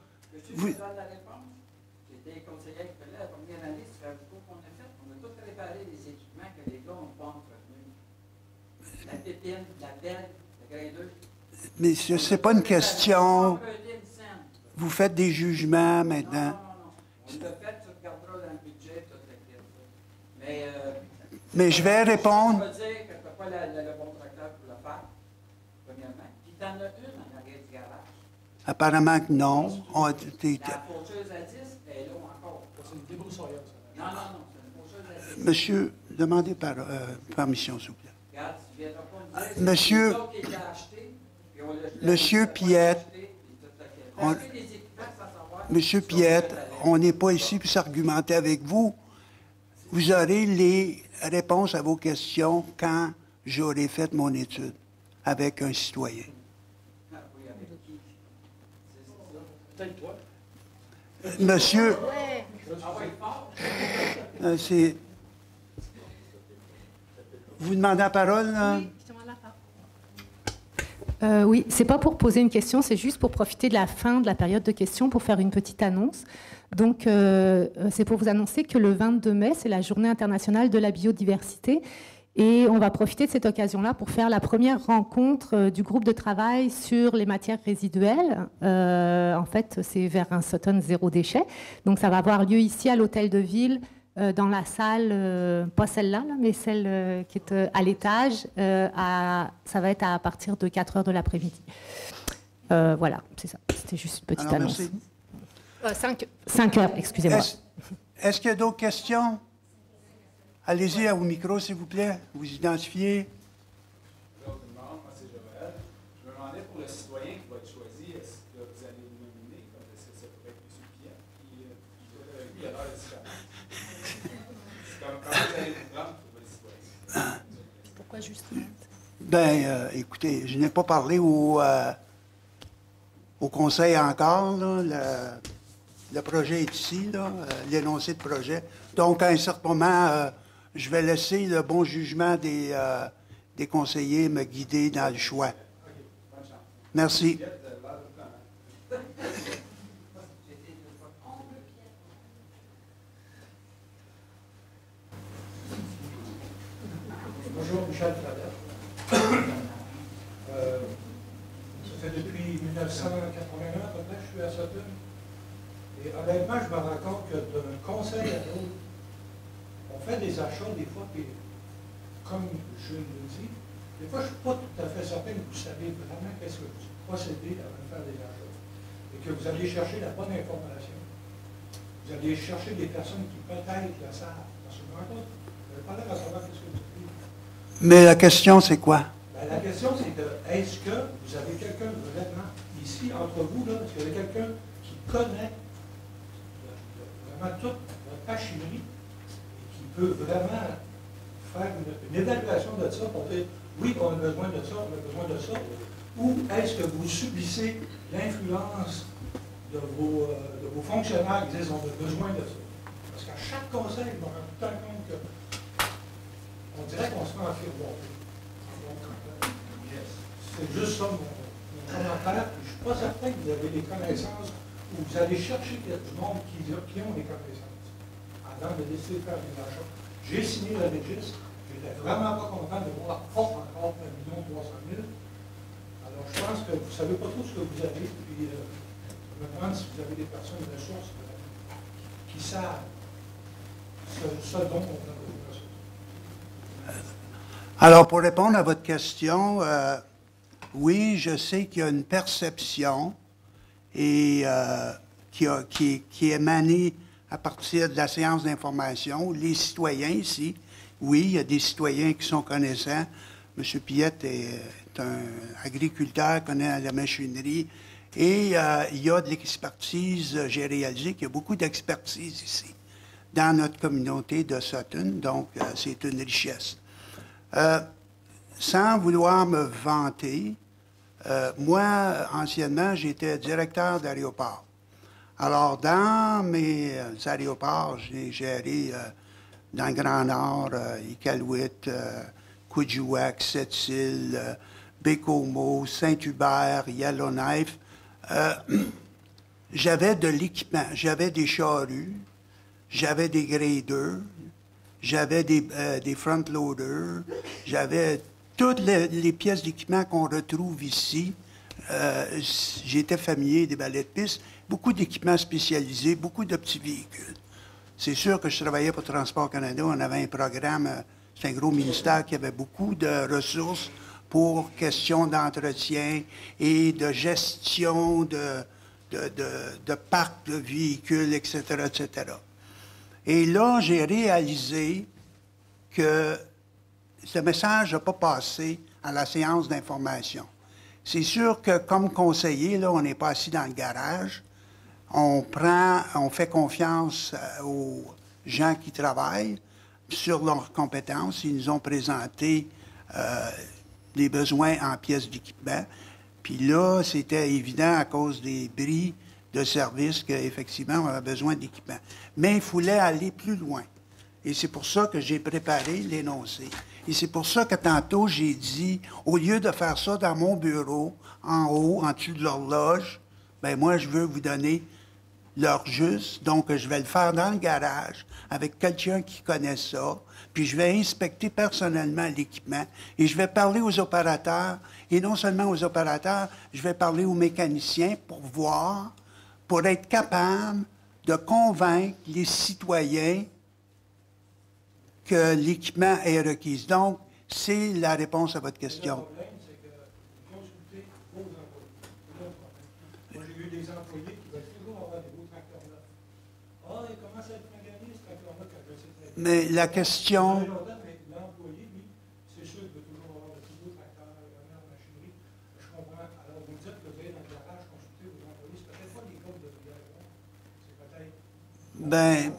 [SPEAKER 13] Vous donne la réponse. J'étais conseiller avec la première année, c'est un cours qu'on a fait. On a tout préparé les équipements que les gars n'ont pas entretenus. La pépine, la pelle, le grain.
[SPEAKER 1] Mais ce n'est pas une question... Vous faites des jugements maintenant.
[SPEAKER 13] Non. On l'a fait, tu regarderas dans le budget, tout le
[SPEAKER 1] Mais je vais répondre...
[SPEAKER 13] Ça veut dire que tu n'as pas le bon tracteur pour le faire, premièrement. Puis tu en as une en arrière du garage.
[SPEAKER 1] Apparemment que non.
[SPEAKER 13] La faucheuse à 10, elle est là encore.
[SPEAKER 12] C'est une débroussailleuse.
[SPEAKER 13] Non, c'est une faucheuse à 10.
[SPEAKER 1] Monsieur, demandez permission, s'il vous plaît.
[SPEAKER 13] Regarde, tu viendras pas me dire...
[SPEAKER 1] Monsieur...
[SPEAKER 13] C'est qui l'a acheté, puis on l'a
[SPEAKER 1] Monsieur Piette...
[SPEAKER 13] acheté des équipements sans savoir
[SPEAKER 1] Monsieur Piette, on n'est pas ici pour s'argumenter avec vous. Vous aurez les réponses à vos questions quand j'aurai fait mon étude avec un citoyen.
[SPEAKER 4] Peut-être toi.
[SPEAKER 1] Monsieur, c'est... Vous demandez la parole, là?
[SPEAKER 14] Oui, c'est pas pour poser une question, c'est juste pour profiter de la fin de la période de questions pour faire une petite annonce. Donc, c'est pour vous annoncer que le 22 mai, c'est la Journée internationale de la biodiversité. Et on va profiter de cette occasion-là pour faire la première rencontre du groupe de travail sur les matières résiduelles. En fait, c'est vers un Sutton zéro déchet. Donc, ça va avoir lieu ici à l'Hôtel de Ville, dans la salle, pas celle-là, mais celle qui est à l'étage. Ça va être à partir de 4 heures de l'après-midi. Voilà, c'est ça. C'était juste une petite annonce. 5 heures, excusez-moi.
[SPEAKER 1] Est-ce qu'il y a d'autres questions? Allez-y au micro, s'il vous plaît. Vous identifiez.
[SPEAKER 15] Moi, c'est Joël. Je me demandais pour le citoyen qui va être choisi, est-ce que vous allez le nominer? Est-ce que ça pourrait être M. Piette qui lui a l'air de comment vous allez vous prendre pour le citoyen?
[SPEAKER 14] Pourquoi justement?
[SPEAKER 1] Bien, écoutez, je n'ai pas parlé au conseil encore. Là, le projet est ici, l'énoncé de projet. Donc, à un certain moment, je vais laisser le bon jugement des conseillers me guider dans le choix. Merci.
[SPEAKER 16] Bonjour, Michel Fradette. Ça fait depuis 1981 à peu près que je suis à Sutton. Et honnêtement, je me rends compte que d'un conseil à l'autre, on fait des achats des fois, puis comme je le dis, des fois je ne suis pas tout à fait certain que vous savez vraiment qu'est-ce que vous procédez avant de faire des achats. Et que vous allez chercher la bonne information. Vous allez chercher des personnes qui peut-être la savent. Parce que je me rends compte, vous n'avez pas l'air à savoir qu'est-ce que vous dites.
[SPEAKER 1] Mais la question, c'est quoi?
[SPEAKER 16] Ben, la question, c'est que, est-ce que vous avez quelqu'un vraiment ici, entre vous, là, est-ce qu'il y a quelqu'un qui connaît vraiment toute votre machinerie et qui peut vraiment faire une évaluation de ça pour dire, oui, on a besoin de ça, on a besoin de ça, ou est-ce que vous subissez l'influence de vos fonctionnaires qui disent, on a besoin de ça? Parce qu'à chaque conseil, je me rends tout le temps compte que on dirait qu'on se fait enfiroiser. C'est juste ça mon commentaire. Je ne suis pas certain que vous avez les connaissances ou vous allez chercher du monde qui ont les connaissances avant de décider de faire des achats. J'ai signé le registre. Je n'étais vraiment pas content de voir encore 1,3 million. Alors, je pense que vous ne savez pas tout ce que vous avez. Puis, je me demande si vous avez des personnes ressources qui savent ce dont on a besoin.
[SPEAKER 1] Alors, pour répondre à votre question, oui, je sais qu'il y a une perception et, qui est émanée à partir de la séance d'information. Les citoyens ici, oui, il y a des citoyens qui sont connaissants. M. Piette est un agriculteur, connaît la machinerie et il y a de l'expertise. J'ai réalisé qu'il y a beaucoup d'expertise ici dans notre communauté de Sutton, donc c'est une richesse. Sans vouloir me vanter, moi, anciennement, j'étais directeur d'aéroport. Alors, dans mes aéroports, j'ai géré dans le Grand Nord, Iqaluit, Coudjouac, Sept-Îles, Bécomo, Saint-Hubert, Yellowknife. J'avais de l'équipement, j'avais des charrues, j'avais des graders, j'avais des front-loaders, j'avais toutes les pièces d'équipement qu'on retrouve ici. J'étais familier des balais de piste, beaucoup d'équipements spécialisés, beaucoup de petits véhicules. C'est sûr que je travaillais pour Transport Canada, on avait un programme, c'est un gros ministère qui avait beaucoup de ressources pour questions d'entretien et de gestion de parcs de véhicules, etc., etc. Et là, j'ai réalisé que ce message n'a pas passé à la séance d'information. C'est sûr que comme conseiller, là, on n'est pas assis dans le garage. on fait confiance aux gens qui travaillent sur leurs compétences. Ils nous ont présenté des besoins en pièces d'équipement. Puis là, c'était évident à cause des bris de service qu'effectivement, on avait besoin d'équipement. Mais il fallait aller plus loin. Et c'est pour ça que j'ai préparé l'énoncé. Et c'est pour ça que tantôt, j'ai dit, au lieu de faire ça dans mon bureau, en haut, en dessous de l'horloge, bien moi, je veux vous donner l'heure juste. Donc, je vais le faire dans le garage avec quelqu'un qui connaît ça. Puis, je vais inspecter personnellement l'équipement et je vais parler aux opérateurs. Et non seulement aux opérateurs, je vais parler aux mécaniciens pour voir, pour être capable de convaincre les citoyens que l'équipement est requis. Donc, c'est la réponse à votre question.
[SPEAKER 16] Le problème, c'est que vous consultez vos employés. Moi, j'ai eu des employés qui veulent toujours avoir des beaux tracteurs neufs. Ah, il commence à être magané, ce tracteur-là, quand je sais très bien.
[SPEAKER 1] Mais la question...
[SPEAKER 16] L'employé, lui, c'est sûr qu'il veut toujours avoir de plus beaux tracteurs, la meilleure machinerie. Je comprends. Alors, vous dites que vous allez dans le garage consulter vos employés. C'est peut-être pas des codes de prière. C'est peut-être...
[SPEAKER 1] Ben,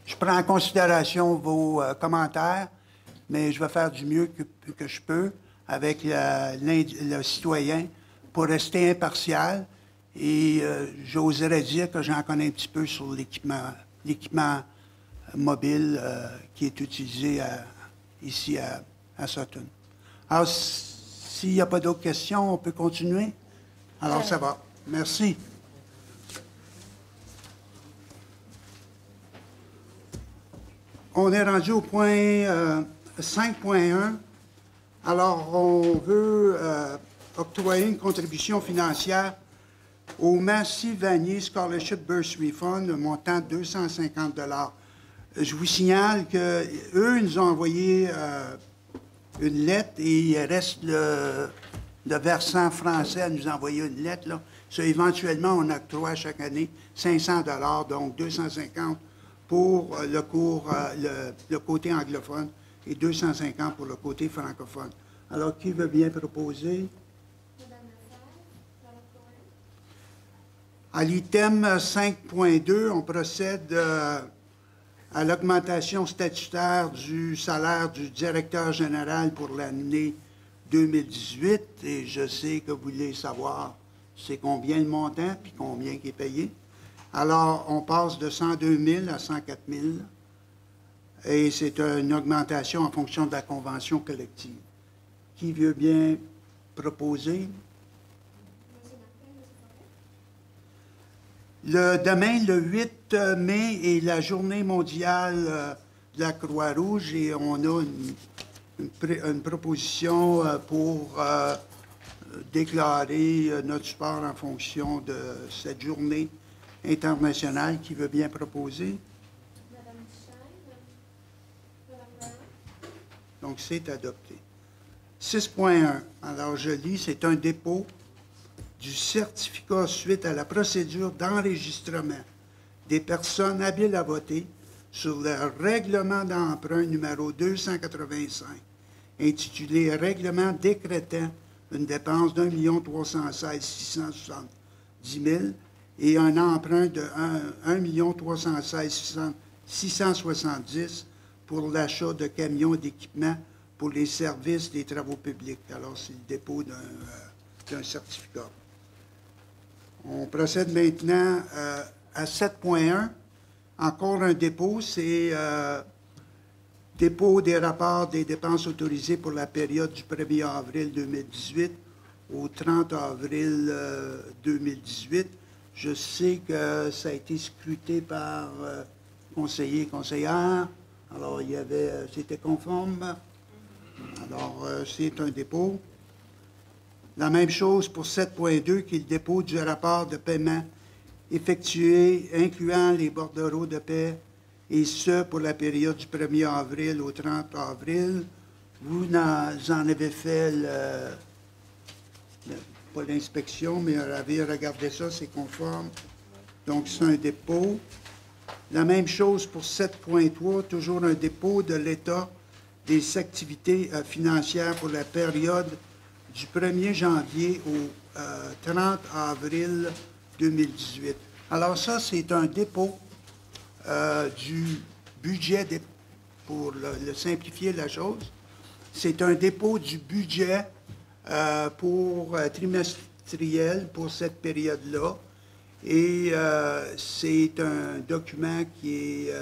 [SPEAKER 1] je prends en considération vos commentaires, mais je vais faire du mieux que je peux avec le citoyen pour rester impartial. Et j'oserais dire que j'en connais un petit peu sur l'équipement mobile qui est utilisé ici à Sutton. Alors, s'il n'y a pas d'autres questions, on peut continuer? Alors, ça va. Merci. On est rendu au point 5.1. Alors, on veut octroyer une contribution financière au Massey Vanier Scholarship Bursary Fund, un montant de 250 $. Je vous signale qu'eux nous ont envoyé une lettre et il reste le versant français à nous envoyer une lettre. Là. Ça, éventuellement, on octroie chaque année 500 $, donc 250 pour le côté anglophone et 250 pour le côté francophone. Alors, qui veut bien proposer? À l'item 5.2, on procède à l'augmentation statutaire du salaire du directeur général pour l'année 2018. Et je sais que vous voulez savoir c'est combien le montant puis combien qui est payé. Alors, on passe de 102 000 à 104 000 et c'est une augmentation en fonction de la convention collective. Qui veut bien proposer? Demain, le 8 mai, est la journée mondiale de la Croix-Rouge et on a une proposition pour déclarer notre support en fonction de cette journée internationale. Qui veut bien proposer?
[SPEAKER 17] Madame Duchesne, Madame Brown.
[SPEAKER 1] Donc, c'est adopté. 6.1. Alors, je lis, c'est un dépôt du certificat suite à la procédure d'enregistrement des personnes habiles à voter sur le règlement d'emprunt numéro 285, intitulé « Règlement décrétant une dépense d'1 316 670 000 et un emprunt de 1 316 670 pour l'achat de camions d'équipement pour les services des travaux publics. » Alors, c'est le dépôt d'un certificat. On procède maintenant à 7.1. Encore un dépôt, c'est dépôt des rapports des dépenses autorisées pour la période du 1er avril 2018 au 30 avril 2018. Je sais que ça a été scruté par conseillers et conseillères. Alors, c'était conforme. Alors, c'est un dépôt. La même chose pour 7.2, qui est le dépôt du rapport de paiement effectué, incluant les bordereaux de paie, et ce, pour la période du 1er avril au 30 avril. Vous en avez fait, pas l'inspection, mais vous avez regardé ça, c'est conforme. Donc, c'est un dépôt. La même chose pour 7.3, toujours un dépôt de l'État des activités financières pour la période du 1er janvier au 30 avril 2018. Alors ça, c'est un dépôt du budget, pour le simplifier la chose, c'est un dépôt du budget pour trimestriel pour cette période-là. Et c'est un document qui est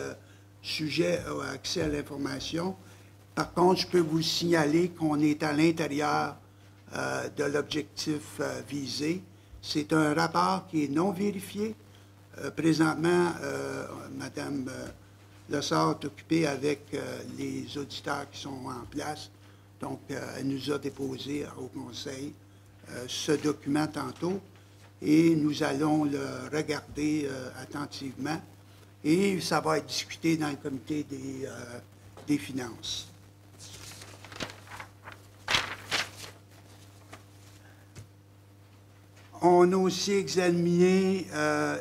[SPEAKER 1] sujet à accès à l'information. Par contre, je peux vous signaler qu'on est à l'intérieur de l'objectif visé. C'est un rapport qui est non vérifié. Présentement, Mme Lessard est occupée avec les auditeurs qui sont en place. Donc, elle nous a déposé au Conseil ce document tantôt et nous allons le regarder attentivement et ça va être discuté dans le comité des finances. On a aussi examiné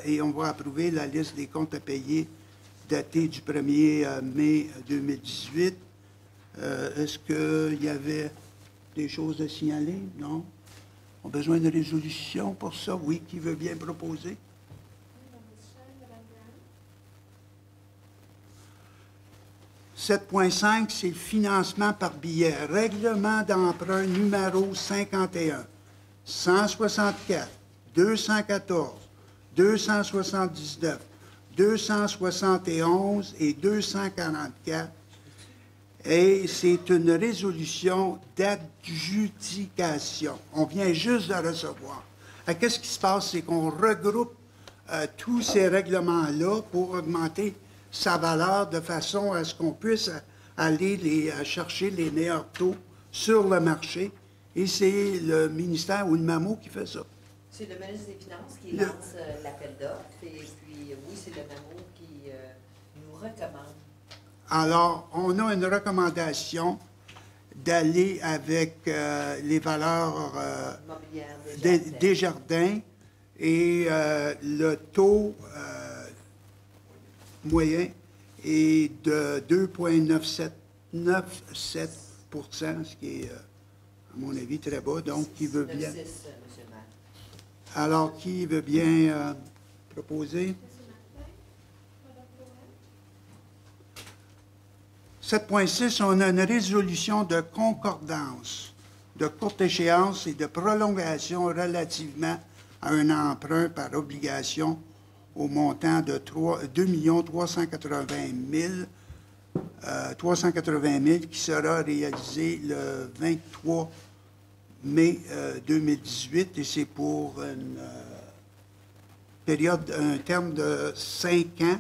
[SPEAKER 1] et on va approuver la liste des comptes à payer datée du 1er mai 2018. Est-ce qu'il y avait des choses à signaler? Non? On a besoin de résolution pour ça? Oui. Qui veut bien proposer? 7.5, c'est le financement par billet. Règlement d'emprunt numéro 51, 164, 214, 279, 271 et 244. Et c'est une résolution d'adjudication. On vient juste de recevoir. Qu'est-ce qui se passe? C'est qu'on regroupe tous ces règlements-là pour augmenter sa valeur de façon à ce qu'on puisse aller chercher les meilleurs taux sur le marché. Et c'est le ministère ou le MAMO qui fait ça.
[SPEAKER 10] C'est le ministre des Finances qui lance l'appel d'offres. Et puis, oui, c'est le MAMO qui nous recommande.
[SPEAKER 1] Alors, on a une recommandation d'aller avec les valeurs des jardins et le taux moyen est de 2,97%, ce qui est, à mon avis, très bas. Donc, qui veut bien... Alors, qui veut bien proposer? 7.6, on a une résolution de concordance de courte échéance et de prolongation relativement à un emprunt par obligation au montant de 2 380 000 qui sera réalisé le 23 mai 2018 et c'est pour une période, un terme de 5 ans.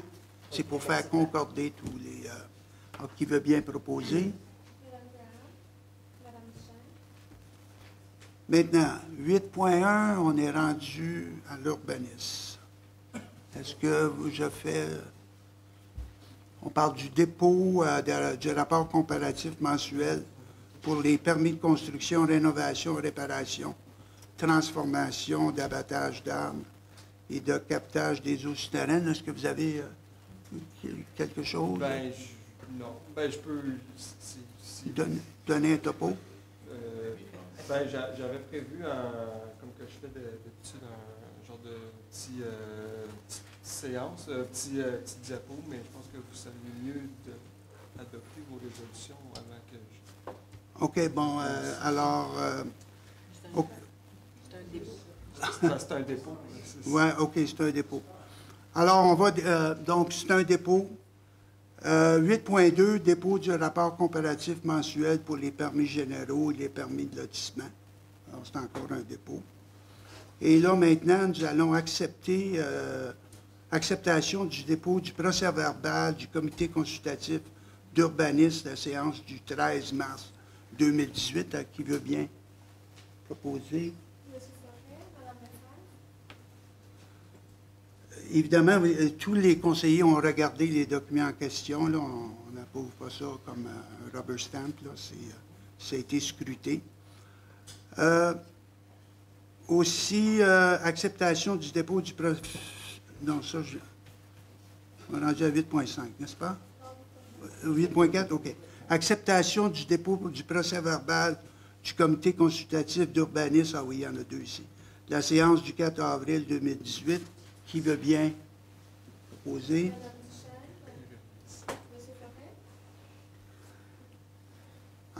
[SPEAKER 1] C'est pour faire concorder tous les... alors, qui veut bien proposer? Maintenant, 8.1, on est rendu à l'urbanisme. Est-ce que je fais... On parle du dépôt du rapport comparatif mensuel pour les permis de construction, rénovation, réparation, transformation, d'abattage d'arbres et de captage des eaux souterraines. Est-ce que vous avez quelque chose?
[SPEAKER 18] Non. Je peux...
[SPEAKER 1] Donner un topo?
[SPEAKER 18] J'avais prévu, comme que je fais d'habitude, un genre de petite séance, petite diapo, mais je pense que vous savez mieux d'adopter vos résolutions avant que je...
[SPEAKER 1] OK, bon, alors...
[SPEAKER 10] C'est un dépôt.
[SPEAKER 18] C'est un dépôt.
[SPEAKER 1] Oui, OK, c'est un dépôt. Alors, on va... donc, c'est un dépôt. 8.2, dépôt du rapport comparatif mensuel pour les permis généraux et les permis de lotissement. Alors, c'est encore un dépôt. Et là, maintenant, nous allons accepter acceptation du dépôt du procès-verbal du comité consultatif d'urbanisme de la séance du 13 mars 2018. À qui veut bien proposer? Évidemment, tous les conseillers ont regardé les documents en question. Là, on n'approuve pas ça comme un rubber stamp. Là, ça a été scruté. Aussi, acceptation du dépôt du... Non, ça, on est rendu à 8.5, n'est-ce pas? 8.4, OK. Acceptation du dépôt du procès-verbal du comité consultatif d'urbanisme. Ah oui, il y en a deux ici. la séance du 4 avril 2018. Qui veut bien proposer?
[SPEAKER 17] Madame Duchesne, Monsieur Forêt.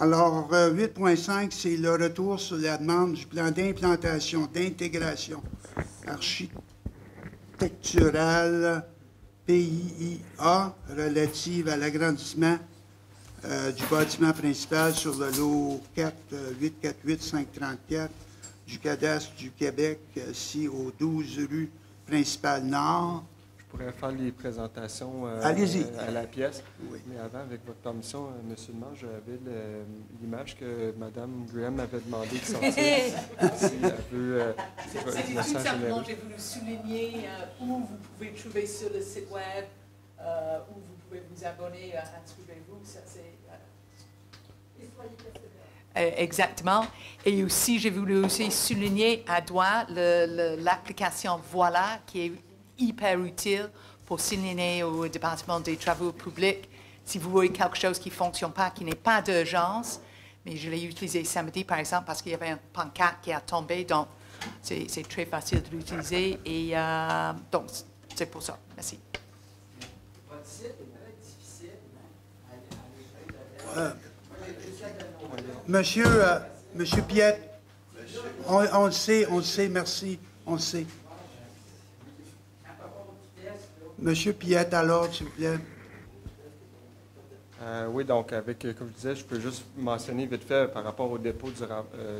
[SPEAKER 1] Alors, 8.5, c'est le retour sur la demande du plan d'implantation, d'intégration architecturale PIA relative à l'agrandissement du bâtiment principal sur le lot 4848534 du cadastre du Québec, ici au 12 rue principale Nord.
[SPEAKER 18] Je pourrais faire les présentations
[SPEAKER 1] Allez-y.
[SPEAKER 18] à la pièce.
[SPEAKER 1] Oui.
[SPEAKER 18] Mais avant, avec votre permission, M. le maire, j'avais l'image que Mme Graham avait demandé de sortir. Si elle veut,
[SPEAKER 2] C'est tout simplement, j'ai voulu souligner où vous pouvez trouver sur le site web, où vous pouvez vous abonner, inscrivez-vous. Ça, c'est, exactement. Et aussi, j'ai voulu aussi souligner à doigt l'application Voilà, qui est hyper utile pour signaler au département des travaux publics si vous voyez quelque chose qui ne fonctionne pas, qui n'est pas d'urgence. Mais je l'ai utilisé samedi, par exemple, parce qu'il y avait un pancarte qui a tombé, donc c'est très facile de l'utiliser. Et donc, c'est pour ça. Merci.
[SPEAKER 13] Votre site est très difficile
[SPEAKER 1] Monsieur Piette, on le sait, merci, on le sait. Monsieur Piette, alors, s'il vous plaît.
[SPEAKER 18] Oui, donc, comme je disais, je peux juste mentionner vite fait par rapport au dépôt du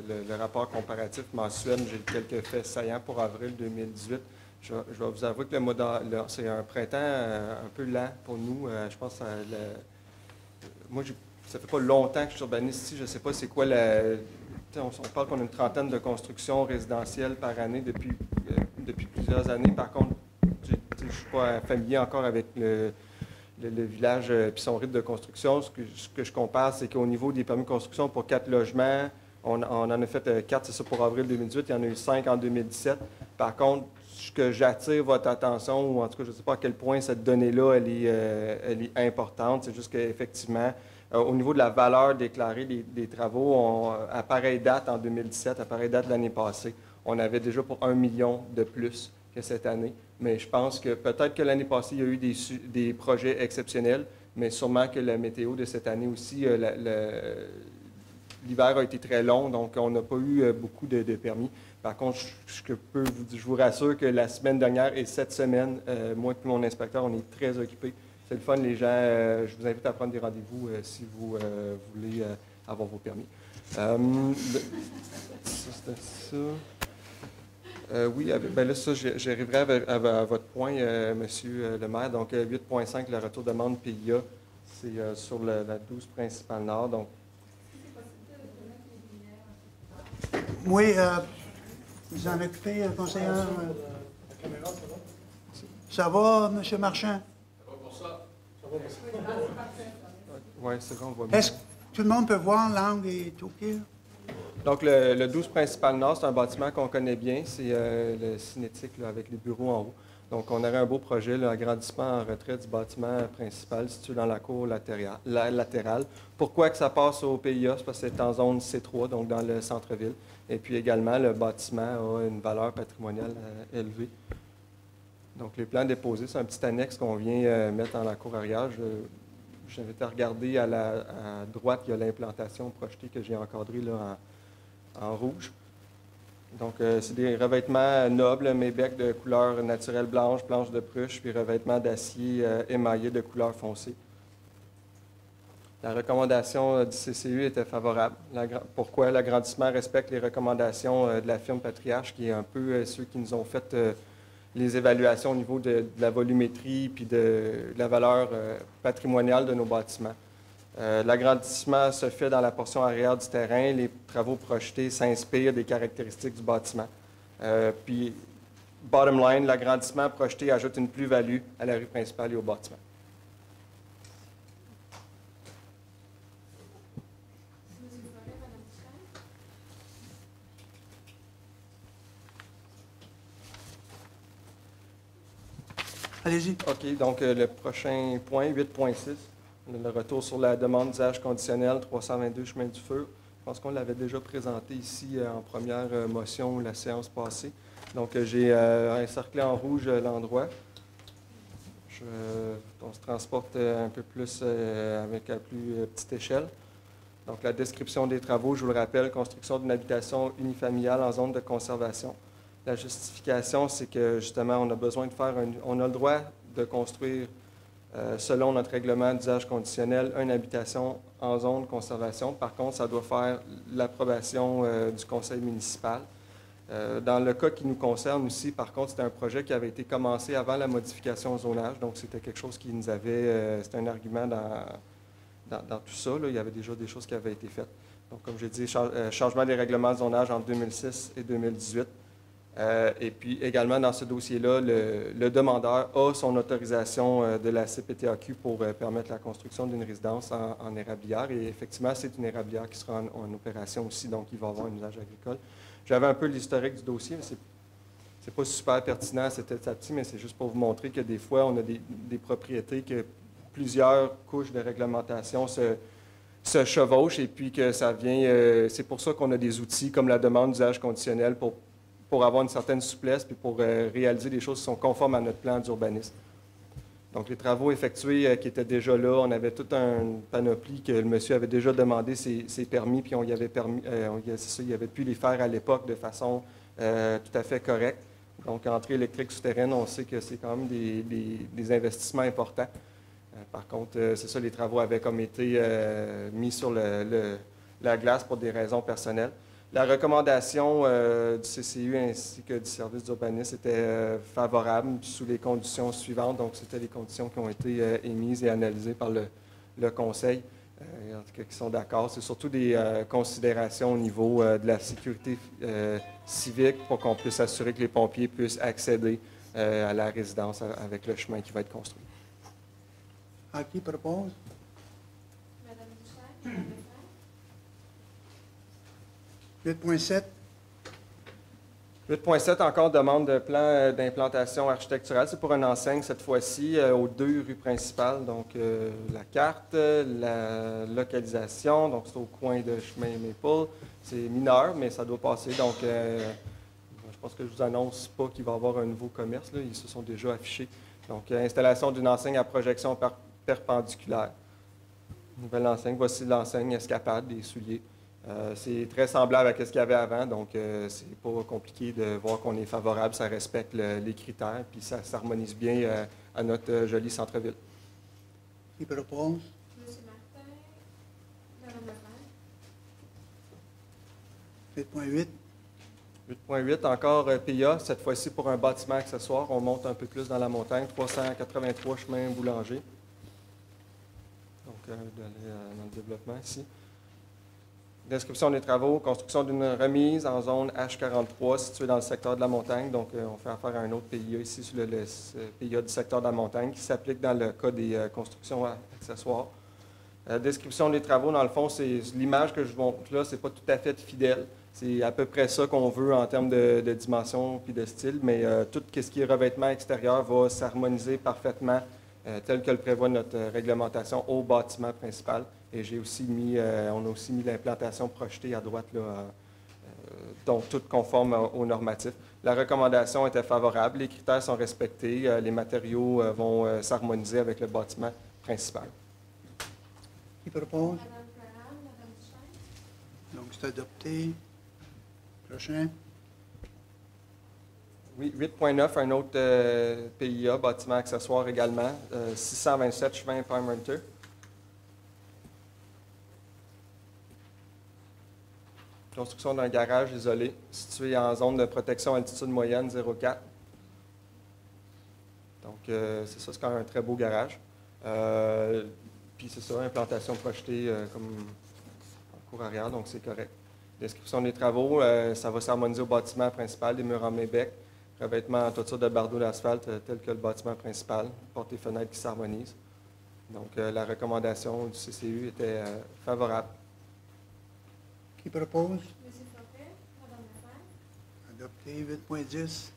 [SPEAKER 18] le rapport comparatif mensuel. J'ai quelques faits saillants pour avril 2018. Je vais vous avouer que c'est un printemps un peu lent pour nous. Je pense que moi, ça fait pas longtemps que je suis urbaniste ici. Je ne sais pas c'est quoi on parle qu'on a une trentaine de constructions résidentielles par année depuis plusieurs années. Par contre, je ne suis pas familier encore avec le village et son rythme de construction. Ce que je compare, c'est qu'au niveau des permis de construction pour 4 logements, on en a fait 4, c'est ça pour avril 2018. Il y en a eu 5 en 2017. Par contre, ce que j'attire votre attention, ou en tout cas, je ne sais pas à quel point cette donnée-là, elle est importante. C'est juste qu'effectivement, au niveau de la valeur déclarée des travaux, à pareille date en 2017, à pareille date l'année passée, on avait déjà pour 1 million de plus que cette année. Mais je pense que peut-être que l'année passée, il y a eu des projets exceptionnels, mais sûrement que la météo de cette année aussi, l'hiver a été très long, donc on n'a pas eu beaucoup de permis. Par contre, je vous rassure que la semaine dernière et cette semaine, moi et mon inspecteur, on est très occupés. C'est le fun, les gens. Je vous invite à prendre des rendez-vous si vous voulez avoir vos permis. Ça, c'était ça. Oui, bien là, ça, j'arriverai à votre point, Monsieur le maire. Donc, 8.5, le retour de demande PIA, c'est sur la 12 principale Nord. Donc,
[SPEAKER 1] oui, vous en occupez, conseiller? Ça va, M. Marchand?
[SPEAKER 18] Oui, c'est bon, on voit bien.
[SPEAKER 1] Est-ce que tout le monde peut voir l'angle est OK?
[SPEAKER 18] Donc, le 12 principal Nord, c'est un bâtiment qu'on connaît bien. C'est le cinétique là, avec les bureaux en haut. Donc, on aurait un beau projet, l'agrandissement en retrait du bâtiment principal situé dans la cour latérale. Pourquoi que ça passe au PIA? C'est parce que c'est en zone C3, donc dans le centre-ville. Et puis également, le bâtiment a une valeur patrimoniale élevée. Donc, les plans déposés, c'est un petit annexe qu'on vient mettre dans la cour arrière. J'invite à regarder à droite, il y a l'implantation projetée que j'ai encadrée là, en rouge. Donc, c'est des revêtements nobles, mébec de couleur naturelle blanche, planche de pruche, puis revêtements d'acier émaillé de couleur foncée. La recommandation du CCU était favorable. Pourquoi? L'agrandissement respecte les recommandations de la firme Patriarche, qui est un peu ceux qui nous ont fait les évaluations au niveau de la volumétrie puis de la valeur patrimoniale de nos bâtiments. L'agrandissement se fait dans la portion arrière du terrain. Les travaux projetés s'inspirent des caractéristiques du bâtiment. Puis, bottom line, l'agrandissement projeté ajoute une plus-value à la rue principale et au bâtiment.
[SPEAKER 1] Allez-y.
[SPEAKER 18] OK, donc le prochain point, 8.6, le retour sur la demande d'usage conditionnel 322 Chemin du Feu. Je pense qu'on l'avait déjà présenté ici en première motion la séance passée. Donc, j'ai encerclé en rouge l'endroit. On se transporte un peu plus avec à plus petite échelle. Donc, la description des travaux, je vous le rappelle, construction d'une habitation unifamiliale en zone de conservation. La justification, c'est que, justement, on a besoin de faire on a le droit de construire, selon notre règlement d'usage conditionnel, une habitation en zone de conservation. Par contre, ça doit faire l'approbation du conseil municipal. Dans le cas qui nous concerne aussi, par contre, c'était un projet qui avait été commencé avant la modification au zonage. Donc, c'était quelque chose qui nous avait... c'était un argument dans tout ça. Là. Il y avait déjà des choses qui avaient été faites. Donc, comme j'ai dit, changement des règlements de zonage en 2006 et 2018. Et puis, également, dans ce dossier-là, le demandeur a son autorisation de la CPTAQ pour permettre la construction d'une résidence en érablière. Et effectivement, c'est une érablière qui sera en opération aussi, donc il va avoir un usage agricole. J'avais un peu l'historique du dossier, mais c'est pas super pertinent à cet état-ci, mais c'est juste pour vous montrer que des fois, on a des propriétés que plusieurs couches de réglementation se chevauchent et puis que ça vient... c'est pour ça qu'on a des outils comme la demande d'usage conditionnel pour avoir une certaine souplesse puis pour réaliser des choses qui sont conformes à notre plan d'urbanisme. Donc, les travaux effectués qui étaient déjà là, on avait toute une panoplie que le monsieur avait déjà demandé ses permis, puis on y avait permis, il avait pu les faire à l'époque de façon tout à fait correcte. Donc, entrée électrique souterraine, on sait que c'est quand même des investissements importants. Par contre, c'est ça, les travaux avaient comme été mis sur la glace pour des raisons personnelles. La recommandation du CCU ainsi que du service d'urbanisme était favorable sous les conditions suivantes. Donc, c'était les conditions qui ont été émises et analysées par le Conseil, en tout cas qui sont d'accord. C'est surtout des considérations au niveau de la sécurité civique pour qu'on puisse assurer que les pompiers puissent accéder à la résidence avec le chemin qui va être construit.
[SPEAKER 1] À qui propose?
[SPEAKER 17] Madame Duchesne,
[SPEAKER 1] 8.7.
[SPEAKER 18] 8.7, encore demande de plan d'implantation architecturale. C'est pour une enseigne, cette fois-ci, aux 2 rues principales. Donc, la carte, la localisation, donc c'est au coin de chemin Maple. C'est mineur, mais ça doit passer. Donc, je pense que je ne vous annonce pas qu'il va y avoir un nouveau commerce. Là. Ils se sont déjà affichés. Donc, installation d'une enseigne à projection perpendiculaire. Nouvelle enseigne. Voici l'enseigne escapade des souliers. C'est très semblable à ce qu'il y avait avant, donc c'est pas compliqué de voir qu'on est favorable, ça respecte les critères, puis ça s'harmonise bien à notre joli centre-ville.
[SPEAKER 1] Qui propose?
[SPEAKER 17] Monsieur Martin, Madame Lefebvre.
[SPEAKER 1] 8.8.
[SPEAKER 18] 8.8, encore PIA, cette fois-ci pour un bâtiment accessoire. On monte un peu plus dans la montagne, 383 chemin Boulanger. Donc, d'aller dans le développement ici. Description des travaux, construction d'une remise en zone H43 située dans le secteur de la montagne. Donc, on fait affaire à un autre PIA ici, sur le PIA du secteur de la montagne, qui s'applique dans le cas des constructions accessoires. Description des travaux, dans le fond, c'est l'image que je vous montre là, c'est pas tout à fait fidèle. C'est à peu près ça qu'on veut en termes de dimension puis de style, mais tout ce qui est revêtement extérieur va s'harmoniser parfaitement tel que le prévoit notre réglementation au bâtiment principal. Et j'ai aussi mis, on a aussi mis l'implantation projetée à droite, là, donc tout conforme aux normatifs. La recommandation était favorable, les critères sont respectés, les matériaux vont s'harmoniser avec le bâtiment principal.
[SPEAKER 1] Qui propose?
[SPEAKER 17] Madame Ferrand, Madame Duchesne.
[SPEAKER 1] Donc, c'est adopté. Prochain.
[SPEAKER 18] Oui, 8.9, un autre PIA, bâtiment accessoire également, 627 chemin Parmenter. Construction d'un garage isolé, situé en zone de protection altitude moyenne 0,4. Donc, c'est ça, c'est quand même un très beau garage. Puis c'est ça, implantation projetée comme en cour arrière, donc c'est correct. Description des travaux, ça va s'harmoniser au bâtiment principal, des murs en mébec, revêtement en toiture de bardeaux d'asphalte tel que le bâtiment principal, portes et fenêtres qui s'harmonisent. Donc, la recommandation du CCU était favorable.
[SPEAKER 1] Qui propose?
[SPEAKER 17] Monsieur Forêt, Madame Lefebvre.
[SPEAKER 1] Adopté. 8.10.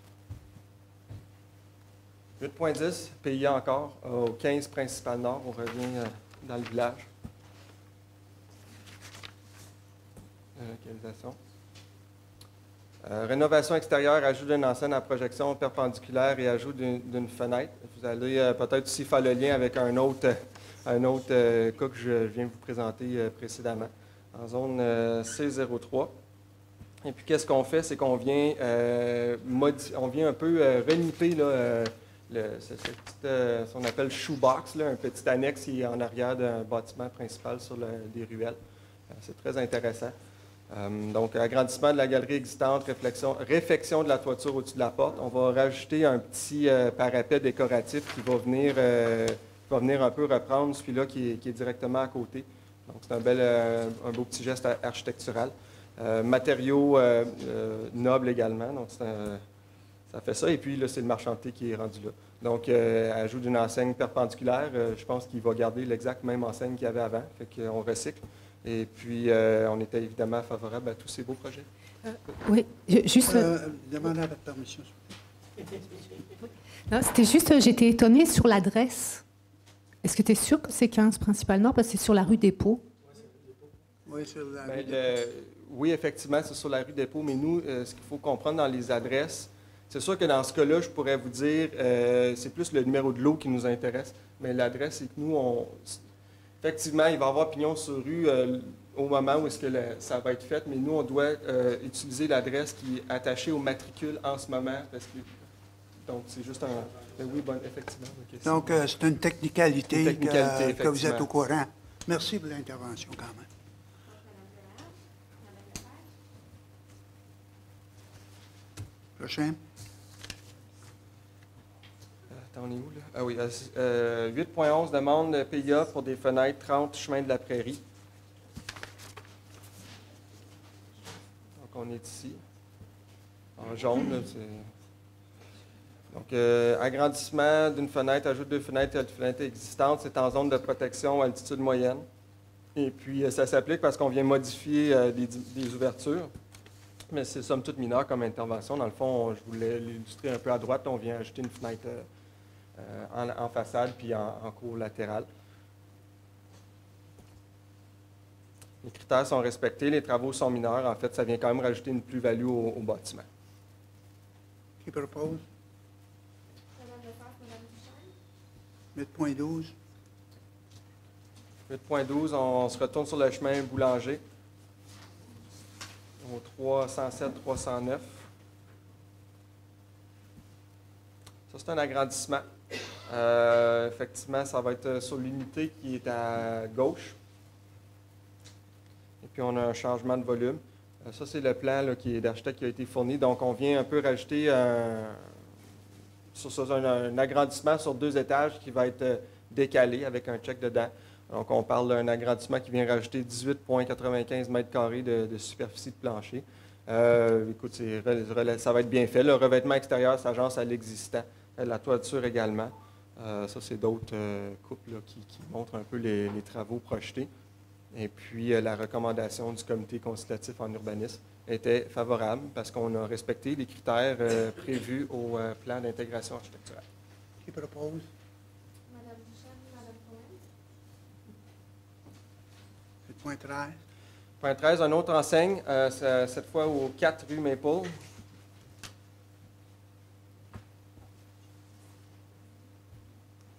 [SPEAKER 18] 8.10, PIA encore, au 15 principal nord, on revient dans le village. localisation. Rénovation extérieure, ajout d'une enseigne à projection perpendiculaire et ajout d'une fenêtre. Vous allez peut-être aussi faire le lien avec un autre cas que je viens vous présenter précédemment, en zone C03. Et puis, qu'est-ce qu'on fait? C'est qu'on vient, on vient un peu reniper là, ce qu'on appelle shoebox, là, un petit annexe qui est en arrière d'un bâtiment principal sur des ruelles. C'est très intéressant. Donc, agrandissement de la galerie existante, réfection de la toiture au-dessus de la porte. On va rajouter un petit parapet décoratif qui va venir un peu reprendre celui-là qui est directement à côté. Donc, c'est un beau petit geste architectural. Matériaux nobles également, donc ça fait ça. Et puis, là, c'est le marchandier qui est rendu là. Donc, ajout d'une enseigne perpendiculaire, je pense qu'il va garder l'exacte même enseigne qu'il y avait avant, fait qu'on recycle. Et puis, on était évidemment favorable à tous ces beaux projets.
[SPEAKER 14] Oui, juste...
[SPEAKER 1] Demandez votre permission.
[SPEAKER 14] Non, c'était juste, j'étais étonnée sur l'adresse. Est-ce que tu es sûr que c'est 15 Principal Nord? Parce que c'est sur la rue Dépôt.
[SPEAKER 1] Oui, sur la
[SPEAKER 18] rue
[SPEAKER 1] Dépôt.
[SPEAKER 18] Oui, effectivement, c'est sur la rue Dépôt, mais nous, ce qu'il faut comprendre dans les adresses, c'est sûr que dans ce cas-là, je pourrais vous dire, c'est plus le numéro de lot qui nous intéresse, mais l'adresse, c'est que nous, effectivement, il va y avoir pignon sur rue au moment où est-ce que ça va être fait, mais nous, on doit utiliser l'adresse qui est attachée au matricule en ce moment, parce que, donc, c'est juste un... Oui, bon, effectivement. Okay,
[SPEAKER 1] donc, c'est une technicalité, que vous êtes au courant. Merci pour l'intervention, quand même. Prochain.
[SPEAKER 18] Attends, on est où, là? Ah oui, 8.11, demande de PIA pour des fenêtres 30 chemin de la Prairie. Donc, on est ici. En jaune, là, donc, agrandissement d'une fenêtre, ajout de 2 fenêtres à une fenêtre existante, c'est en zone de protection à altitude moyenne. Et puis, ça s'applique parce qu'on vient modifier des ouvertures. Mais c'est somme toute mineur comme intervention. Dans le fond, je voulais l'illustrer un peu à droite. On vient ajouter une fenêtre en façade puis en cour latérale. Les critères sont respectés, les travaux sont mineurs. En fait, ça vient quand même rajouter une plus-value au bâtiment.
[SPEAKER 1] Qui propose? 8.12.
[SPEAKER 18] 8.12, on se retourne sur le chemin Boulanger. Au 307-309. Ça, c'est un agrandissement. Effectivement, ça va être sur l'unité qui est à gauche. Et puis, on a un changement de volume. Ça, c'est le plan là, d'architecte qui a été fourni. Donc, on vient un peu rajouter un agrandissement sur 2 étages qui va être décalé avec un check dedans. Donc, on parle d'un agrandissement qui vient rajouter 18,95 mètres carrés de superficie de plancher. Écoute, ça va être bien fait. Le revêtement extérieur s'agence à l'existant. La toiture également. Ça, c'est d'autres coupes là, qui montrent un peu les travaux projetés. Et puis, la recommandation du comité consultatif en urbanisme était favorable parce qu'on a respecté les critères prévus au plan d'intégration architecturale.
[SPEAKER 1] Qui propose?
[SPEAKER 17] Madame Duchesne, Madame Cohen.
[SPEAKER 1] Point 13.
[SPEAKER 18] Point 13, une autre enseigne, cette fois au 4 rue Maple.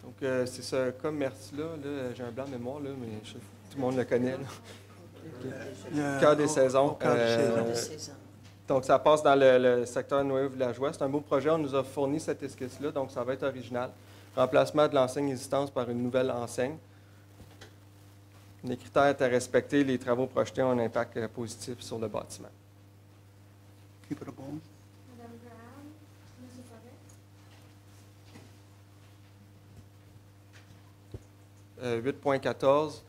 [SPEAKER 18] Donc, c'est ce commerce-là. Là, j'ai un blanc de mémoire, là, mais tout le monde le connaît. Cœur des saisons. Donc, ça passe dans le secteur noyau villageois. C'est un beau projet. On nous a fourni cette esquisse-là, donc ça va être original. Remplacement de l'enseigne existante par une nouvelle enseigne. Les critères à respecter, les travaux projetés ont un impact positif sur le bâtiment.
[SPEAKER 1] Qui propose?
[SPEAKER 17] Madame Graham, Monsieur Forêt.
[SPEAKER 18] 8.14.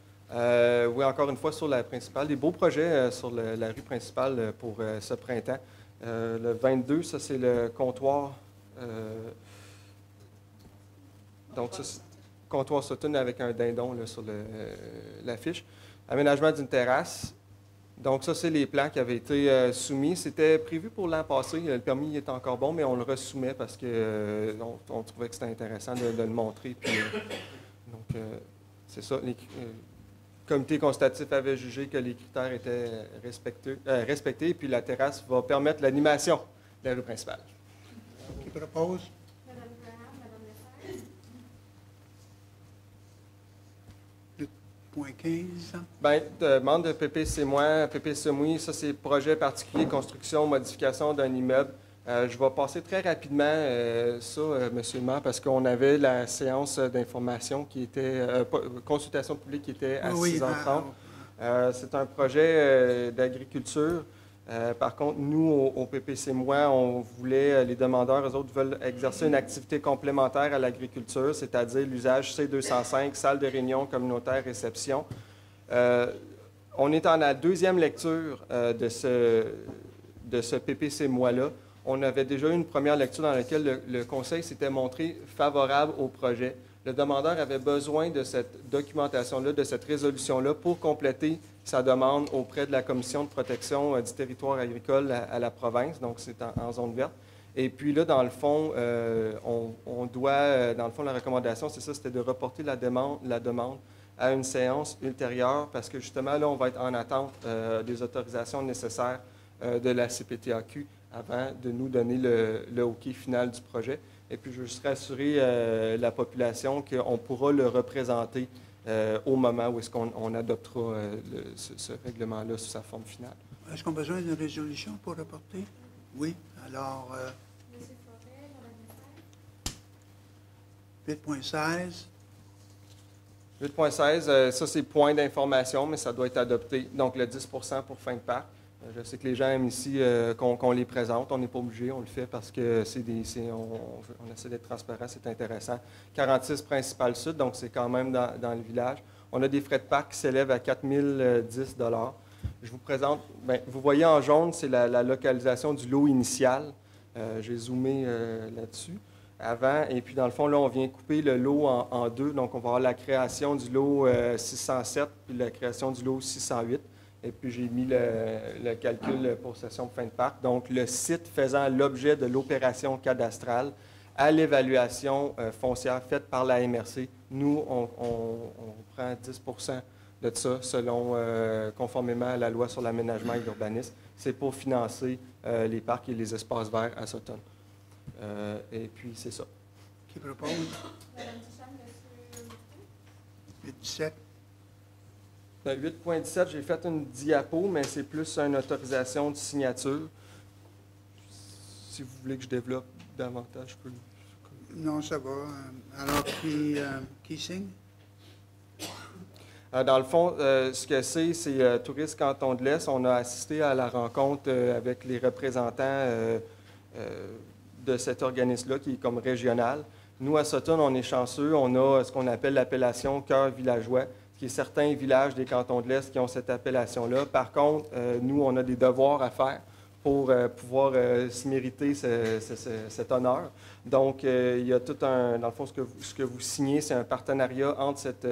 [SPEAKER 18] Oui, encore une fois, sur la principale. Des beaux projets sur la rue principale pour ce printemps. Le 22, ça, c'est le comptoir. Donc, ça, c'est comptoir Sutton avec un dindon là, sur l'affiche. Aménagement d'une terrasse. Donc, ça, c'est les plans qui avaient été soumis. C'était prévu pour l'an passé. Le permis est encore bon, mais on le resoumet parce qu'on on trouvait que c'était intéressant de le montrer. Puis, donc, c'est ça.
[SPEAKER 17] comité consultatif avait jugé que les critères étaient respectés, puis la terrasse va permettre l'animation de la rue principale.
[SPEAKER 1] Qui propose?
[SPEAKER 19] Madame Graham, Madame Lefebvre.
[SPEAKER 1] Point 15.
[SPEAKER 17] Bien, demande de PPC-moi, ça c'est projet particulier, construction, modification d'un immeuble. Je vais passer très rapidement ça, Monsieur le maire, parce qu'on avait la séance d'information qui était, consultation publique qui était à 6h30. C'est un projet d'agriculture. Par contre, nous, au PPC-moi, on voulait, les demandeurs, eux autres, veulent exercer une activité complémentaire à l'agriculture, c'est-à-dire l'usage C205, salle de réunion communautaire, réception. On est en la deuxième lecture de ce PPC-moi-là. On avait déjà eu une première lecture dans laquelle le Conseil s'était montré favorable au projet. Le demandeur avait besoin de cette documentation-là, de cette résolution-là pour compléter sa demande auprès de la Commission de protection du territoire agricole à la province, donc c'est en zone verte. Et puis là, dans le fond, on doit, dans le fond, la recommandation, c'est ça, c'était de reporter la demande à une séance ultérieure parce que justement, là, on va être en attente des autorisations nécessaires de la CPTAQ avant de nous donner le OK final du projet. Et puis, je veux juste rassurer la population qu'on pourra le représenter au moment où est-ce qu'on adoptera ce règlement-là sous sa forme finale.
[SPEAKER 1] Est-ce qu'on a besoin d'une résolution pour reporter? Oui. Alors,
[SPEAKER 19] Monsieur Forêt, Madame Lefebvre.
[SPEAKER 1] 8.16.
[SPEAKER 17] 8.16, ça c'est point d'information, mais ça doit être adopté. Donc, le 10 pour fin de parc. Je sais que les gens aiment ici qu'on les présente. On n'est pas obligé, on le fait parce que on essaie d'être transparent, c'est intéressant. 46 principal sud, donc c'est quand même dans le village. On a des frais de parc qui s'élèvent à 4 010 $. Je vous présente, bien, vous voyez en jaune, c'est la localisation du lot initial. J'ai zoomé là-dessus avant. Et puis, dans le fond, là, on vient couper le lot en deux. Donc, on va avoir la création du lot 607 puis la création du lot 608. Et puis, j'ai mis le calcul pour session de fin de parc. Donc, le site faisant l'objet de l'opération cadastrale à l'évaluation foncière faite par la MRC. Nous, on prend 10 de ça, conformément à la loi sur l'aménagement et l'urbanisme. C'est pour financer les parcs et les espaces verts à Sutton. Et puis, c'est ça.
[SPEAKER 1] Qui propose?
[SPEAKER 19] Madame Duchamp, Monsieur
[SPEAKER 1] 8.17.
[SPEAKER 17] 8.17, j'ai fait une diapo, mais c'est plus une autorisation de signature. Si vous voulez que je développe davantage, je peux le...
[SPEAKER 1] Non, ça va. Alors, qui signe?
[SPEAKER 17] Dans le fond, ce que c'est Tourisme Canton de l'Est. On a assisté à la rencontre avec les représentants de cet organisme-là, qui est comme régional. Nous, à Sutton, on est chanceux. On a ce qu'on appelle l'appellation cœur villageois, qui est certains villages des cantons de l'Est qui ont cette appellation-là. Par contre, nous, on a des devoirs à faire pour pouvoir se mériter cet honneur. Donc, il y a tout un... Dans le fond, ce que vous signez, c'est un partenariat entre cette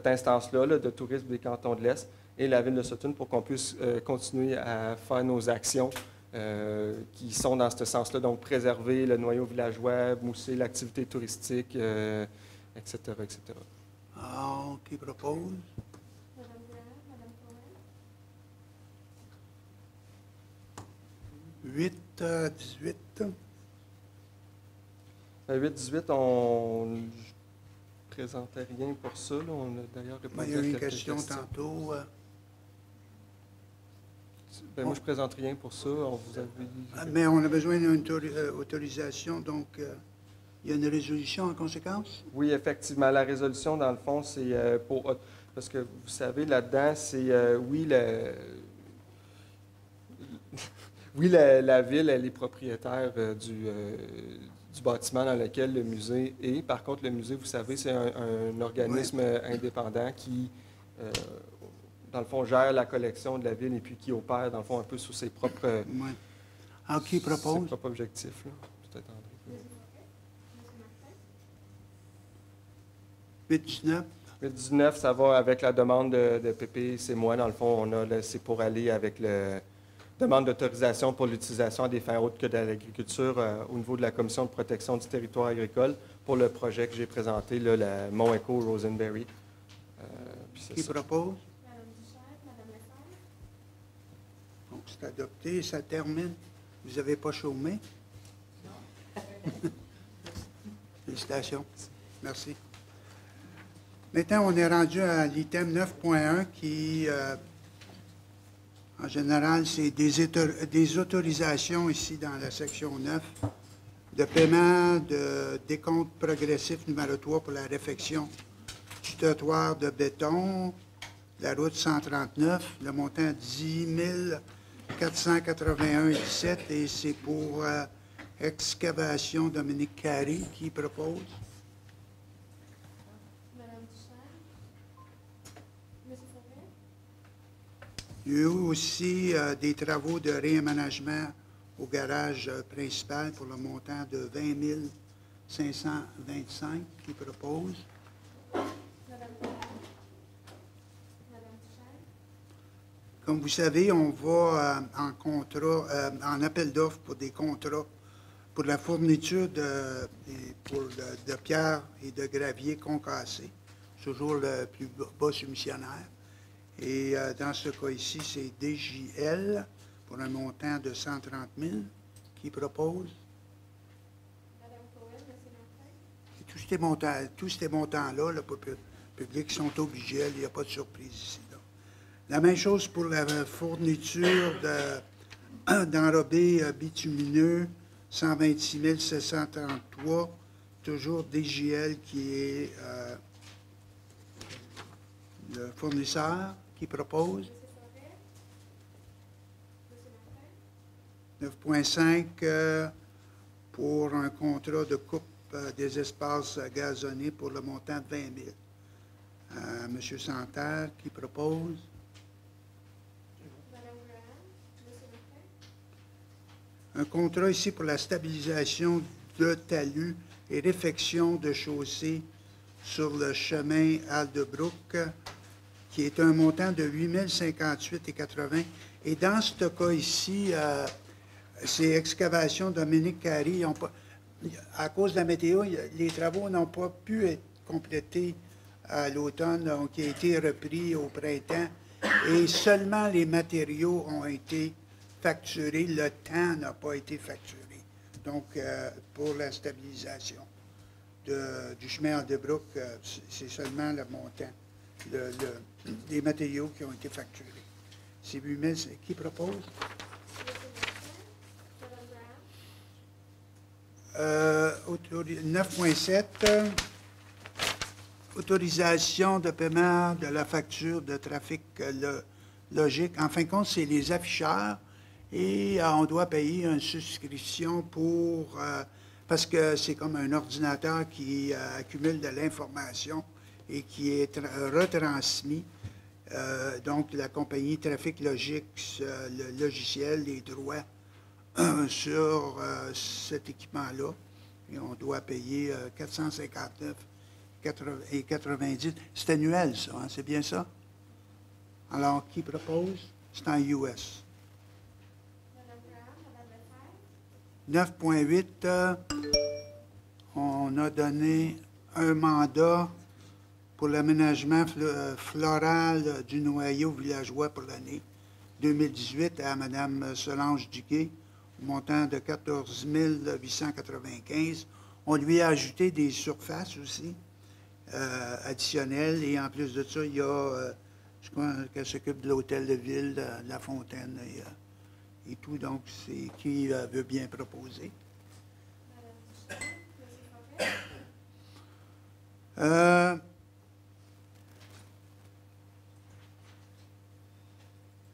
[SPEAKER 17] instance-là de tourisme des cantons de l'Est et la Ville de Sutton pour qu'on puisse continuer à faire nos actions qui sont dans ce sens-là. Donc, préserver le noyau villageois, mousser l'activité touristique, etc., etc.
[SPEAKER 1] Alors, qui propose?
[SPEAKER 19] Madame Graham, Madame Cohen.
[SPEAKER 1] 8.18.
[SPEAKER 17] 8.18, on ne présentait rien pour ça. Là. On a d'ailleurs répondu
[SPEAKER 1] Il y a eu une
[SPEAKER 17] à quelques
[SPEAKER 1] question
[SPEAKER 17] questions.
[SPEAKER 1] tantôt.
[SPEAKER 17] Ben, moi, je ne présente rien pour ça. On vous avait...
[SPEAKER 1] Mais on a besoin d'une autorisation, donc il y a une résolution en conséquence?
[SPEAKER 17] Oui, effectivement. La résolution, dans le fond, c'est pour... Parce que vous savez, là-dedans, c'est... la Ville, elle est propriétaire du bâtiment dans lequel le musée est. Par contre, le musée, vous savez, c'est un organisme indépendant qui, dans le fond, gère la collection de la Ville et puis qui opère, dans le fond, un peu sous ses propres,
[SPEAKER 1] Alors, qui propose?
[SPEAKER 17] ses propres objectifs. Là. Peut-être André.
[SPEAKER 1] 8.19.
[SPEAKER 17] 8.19, ça va avec la demande de PPC-moi. Dans le fond, c'est pour aller avec la demande d'autorisation pour l'utilisation à des fins autres que de l'agriculture au niveau de la Commission de protection du territoire agricole pour le projet que j'ai présenté, là, la Mont Echo Rosenberry. Puis c'est
[SPEAKER 1] Qui
[SPEAKER 17] ça.
[SPEAKER 1] propose?
[SPEAKER 19] Madame Duchesne, Madame Lefebvre.
[SPEAKER 1] Donc, c'est adopté. Ça termine. Vous n'avez pas chômé? Félicitations. Merci. Maintenant, on est rendu à l'item 9.1 qui, en général, c'est des autorisations ici dans la section 9 de paiement de décompte progressif numéro 3 pour la réfection du trottoir de béton, la route 139, le montant 10 481,17 et c'est pour excavation Dominique Carré qui propose.
[SPEAKER 19] Madame Duchesne. Monsieur Forêt.
[SPEAKER 1] Il y a eu aussi des travaux de réaménagement au garage principal pour le montant de 20 525 qui propose.
[SPEAKER 19] Madame Duchesne.
[SPEAKER 1] Comme vous savez, on va en contrat, en appel d'offres pour des contrats pour la fourniture de pierres et de gravier concassés, toujours le plus bas soumissionnaire. Et dans ce cas ici, c'est DJL pour un montant de 130 000 qui propose.
[SPEAKER 19] Madame Cohen, Monsieur Martin.
[SPEAKER 1] Et tous ces montants-là, le public, sont obligés, il n'y a pas de surprise ici. Là. La même chose pour la fourniture d'enrobés bitumineux, 126 733, toujours DJL qui est le fournisseur qui propose. 9.5 pour un contrat de coupe des espaces gazonnés pour le montant de 20 000. M. Santerre qui propose.
[SPEAKER 19] Madame Graham, Monsieur Martin.
[SPEAKER 1] Un contrat ici pour la stabilisation de talus et réfection de chaussées sur le chemin Aldebrook, qui est un montant de 8 058,80. Et dans ce cas ici, c'est excavation Dominique Carré. À cause de la météo, les travaux n'ont pas pu être complétés à l'automne, donc ils ont été repris au printemps. Et seulement les matériaux ont été facturés. Le temps n'a pas été facturé. Donc, pour la stabilisation du chemin Aldebrook, c'est seulement le montant, les matériaux qui ont été facturés. C'est 8 000. Qui propose? 9.7, autorisation de paiement de la facture de trafic logique. En fin de compte, c'est les afficheurs et on doit payer une souscription pour, parce que c'est comme un ordinateur qui accumule de l'information et qui est retransmis. Donc, la compagnie Trafic Logique, le logiciel, les droits sur cet équipement-là. Et on doit payer 459,90. C'est annuel, ça, hein? C'est bien ça? Alors, qui propose? C'est en US.
[SPEAKER 19] Madame Graham, Madame Lefebvre.
[SPEAKER 1] 9.8, on a donné un mandat pour l'aménagement floral du noyau villageois pour l'année 2018 à Mme Solange Duguay, au montant de 14 895. On lui a ajouté des surfaces aussi additionnelles et en plus de ça, il y a, je crois qu'elle s'occupe de l'hôtel de ville, de la fontaine et tout. Donc, c'est qui veut bien proposer.
[SPEAKER 19] Madame Duchesne, Monsieur Forêt.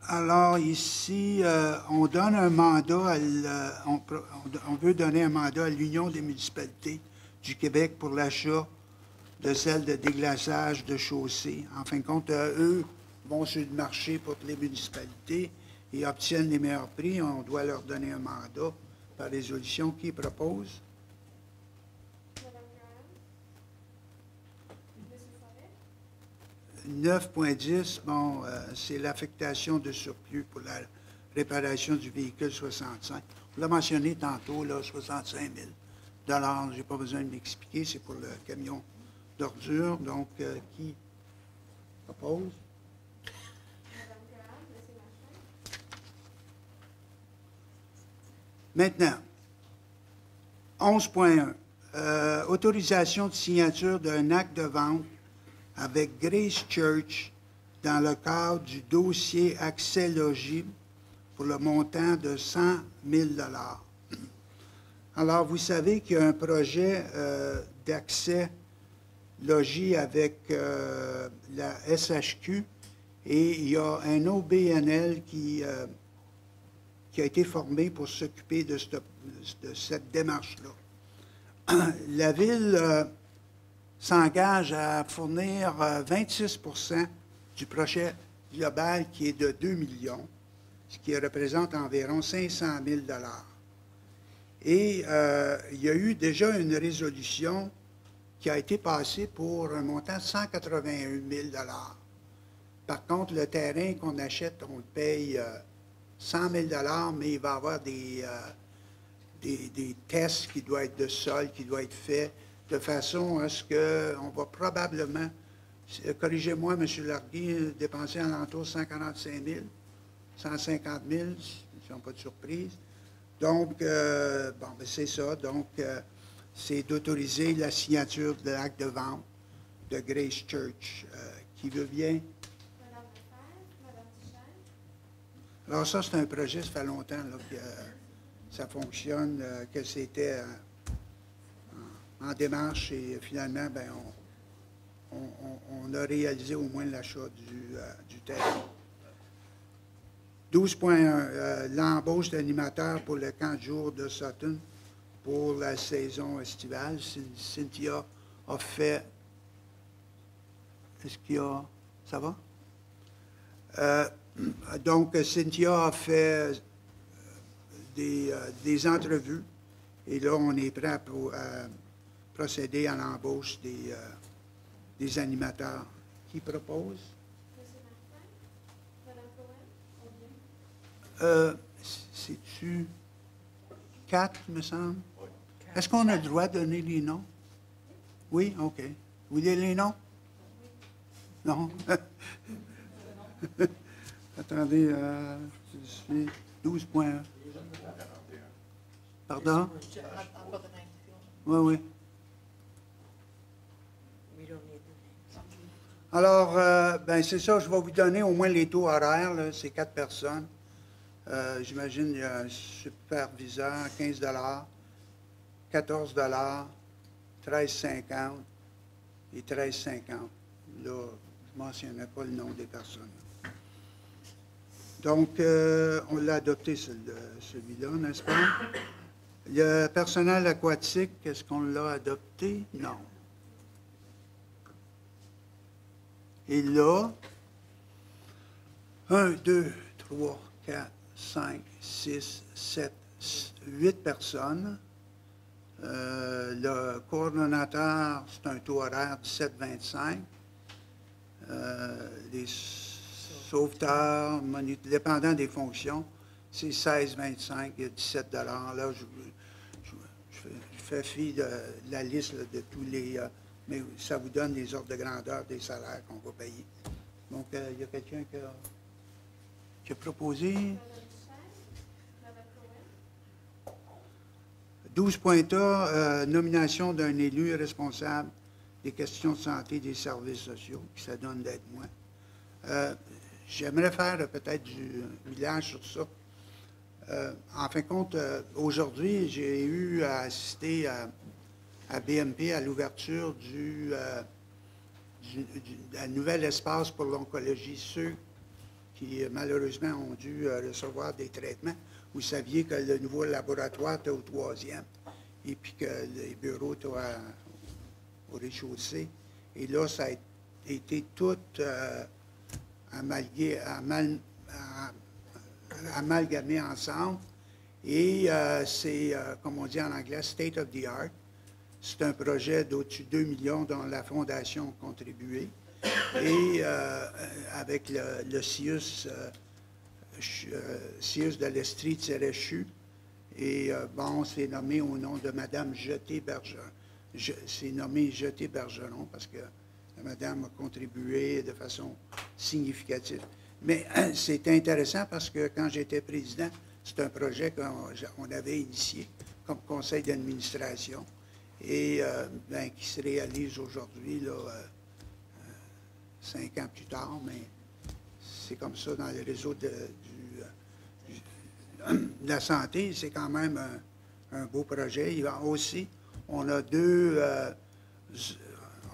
[SPEAKER 1] Alors, ici, on donne un mandat, on veut donner un mandat à l'Union des municipalités du Québec pour l'achat de celles de déglaçage de chaussées. En fin de compte, eux vont sur le marché pour les municipalités et obtiennent les meilleurs prix. On doit leur donner un mandat par résolution. Qui propose?
[SPEAKER 19] Madame Graham. Monsieur Forêt.
[SPEAKER 1] 9.10, bon, c'est l'affectation de surplus pour la réparation du véhicule 65. On l'a mentionné tantôt, là, 65 000 $. Je n'ai pas besoin de m'expliquer, c'est pour le camion d'ordures. Donc, qui Oppose? Maintenant, 11.1. Autorisation de signature d'un acte de vente avec Grace Church dans le cadre du dossier Accès Logis pour le montant de 100 000 $. Alors, vous savez qu'il y a un projet d'accès logis avec la SHQ et il y a un OBNL qui a été formé pour s'occuper de cette démarche-là. La Ville s'engage à fournir 26 du projet global qui est de 2 millions, ce qui représente environ 500 000 $. Et il y a eu déjà une résolution qui a été passée pour un montant de 181 000 $. Par contre, le terrain qu'on achète, on le paye 100 000 $, mais il va y avoir des tests qui doivent être de sol, qui doivent être faits, de façon à ce qu'on va probablement, corrigez-moi, M. Larguy, dépenser en alentour de 145 000, 150 000, si on n'a pas de surprise. Donc, bon, ben c'est ça. Donc, c'est d'autoriser la signature de l'acte de vente de Grace Church. Qui veut bien? Alors, ça, c'est un projet, ça fait longtemps là, que ça fonctionne, que c'était en démarche et finalement, ben, on a réalisé au moins l'achat du terrain. 12.1, l'embauche d'animateurs pour le camp de jour de Sutton pour la saison estivale. Cynthia a fait... Est-ce qu'il y a... Ça va? Donc, Cynthia a fait des entrevues et là, on est prêt à procéder à l'embauche des animateurs. Qui propose? C'est-tu 4, me semble? Est-ce qu'on a le droit de donner les noms? Oui? OK. Vous voulez les noms? Non? Attendez, je suis 12.1. Pardon? Oui, oui. Alors, ben c'est ça, je vais vous donner au moins les taux horaires, là, c'est 4 personnes. J'imagine il y a un superviseur, 15 $, 14 $, 13,50 et 13,50. Là, je ne mentionnais pas le nom des personnes. Donc, on l'a adopté, celui-là, n'est-ce pas? Le personnel aquatique, est-ce qu'on l'a adopté? Non. Et là, 1, 2, 3, 4, 5, 6, 7, 8 personnes. Le coordonnateur, c'est un taux horaire de 17,25. Les sauveteurs, dépendant des fonctions, c'est 16,25 et 17 $. Là, je fais fi de la liste là, de tous les... mais ça vous donne les ordres de grandeur des salaires qu'on va payer. Donc, il y a quelqu'un qui a proposé... 12.A, nomination d'un élu responsable des questions de santé et des services sociaux, qui ça donne d'être moi. J'aimerais faire peut-être du village sur ça. En fin de compte, aujourd'hui, j'ai eu à assister à BMP à l'ouverture d'un nouvel espace pour l'oncologie. Ceux qui, malheureusement, ont dû recevoir des traitements. Vous saviez que le nouveau laboratoire était au 3e et puis que les bureaux étaient au rez-de-chaussée. Et là, ça a été tout amalgamé ensemble. Et c'est, comme on dit en anglais, state of the art. C'est un projet d'au-dessus de 2 millions dont la Fondation a contribué. Et avec le CIUS, CIUS de l'Estrie-CHU. Et bon, c'est nommé au nom de Mme Jeté-Bergeron. C'est nommé Jeté-Bergeron parce que
[SPEAKER 19] la madame a contribué de façon significative. Mais c'est intéressant parce que quand j'étais président, c'est un projet qu'on avait initié comme conseil d'administration et qui se réalise aujourd'hui, 5 ans plus tard, mais c'est comme ça dans les réseaux de la santé, c'est quand même un beau projet. Aussi, on a 2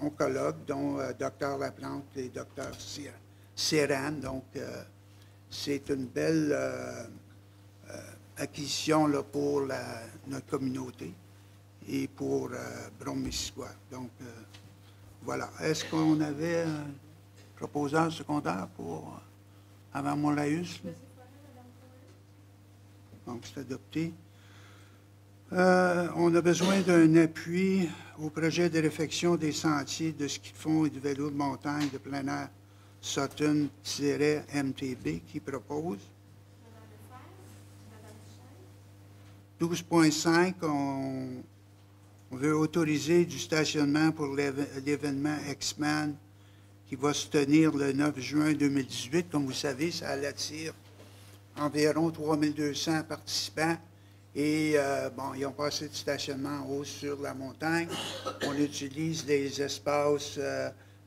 [SPEAKER 19] oncologues, dont Dr Laplante et Dr Serran. Donc, c'est une belle acquisition là, pour notre communauté et pour Brome-Missisquoi. Donc, voilà. Est-ce qu'on avait un proposeur secondaire pour avant Montlaïus? Donc, c'est adopté. On a besoin d'un appui au projet de réfection des sentiers de ski de fond et du vélo de montagne de plein air Sutton-MTB qui propose. 12.5, on veut autoriser du stationnement pour l'événement X-Man qui va se tenir le 9 juin 2018. Comme vous savez, ça attire environ 3200 participants. Et, ils ont pas assez de stationnement en haut sur la montagne. On utilise des espaces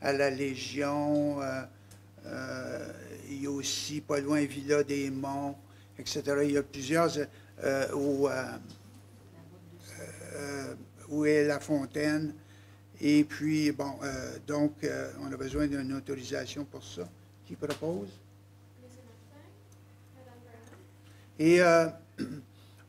[SPEAKER 19] à la Légion. Il y a aussi, pas loin, Villa des Monts, etc. Il y a plusieurs... où est la fontaine. Et puis, on a besoin d'une autorisation pour ça. Qui propose? Et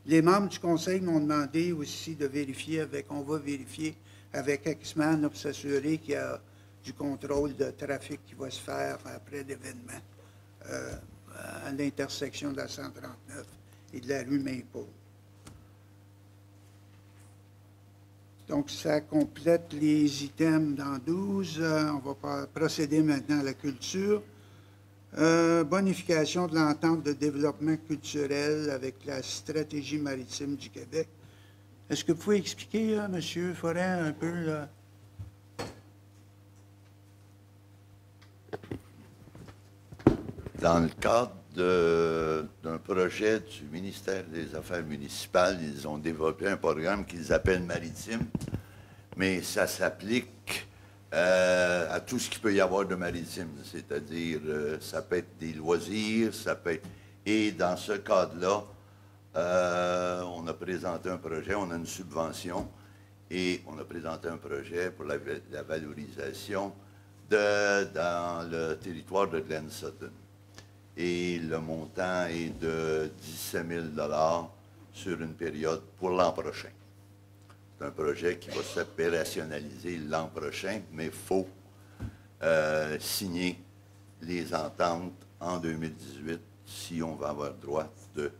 [SPEAKER 19] les membres du conseil m'ont demandé aussi de vérifier on va vérifier avec X-Man pour s'assurer qu'il y a du contrôle de trafic qui va se faire après l'événement à l'intersection de la 139 et de la rue Mainpaul. Donc, ça complète les items dans 12. On va procéder maintenant à la culture. Bonification de l'entente de développement culturel avec la stratégie maritime du Québec. Est-ce que vous pouvez expliquer, M. Forêt, un peu là?
[SPEAKER 9] Dans le cadre d'un projet du ministère des Affaires municipales, ils ont développé un programme qu'ils appellent Maritime, mais ça s'applique à tout ce qu'il peut y avoir de maritime, c'est-à-dire ça peut être des loisirs, ça peut être... Et dans ce cadre-là, on a présenté un projet, on a une subvention, et on a présenté un projet pour la valorisation dans le territoire de Glen Sutton. Et le montant est de 17 000 $ sur une période pour l'an prochain. C'est un projet qui va s'opérationnaliser l'an prochain, mais il faut signer les ententes en 2018 si on va avoir droit de...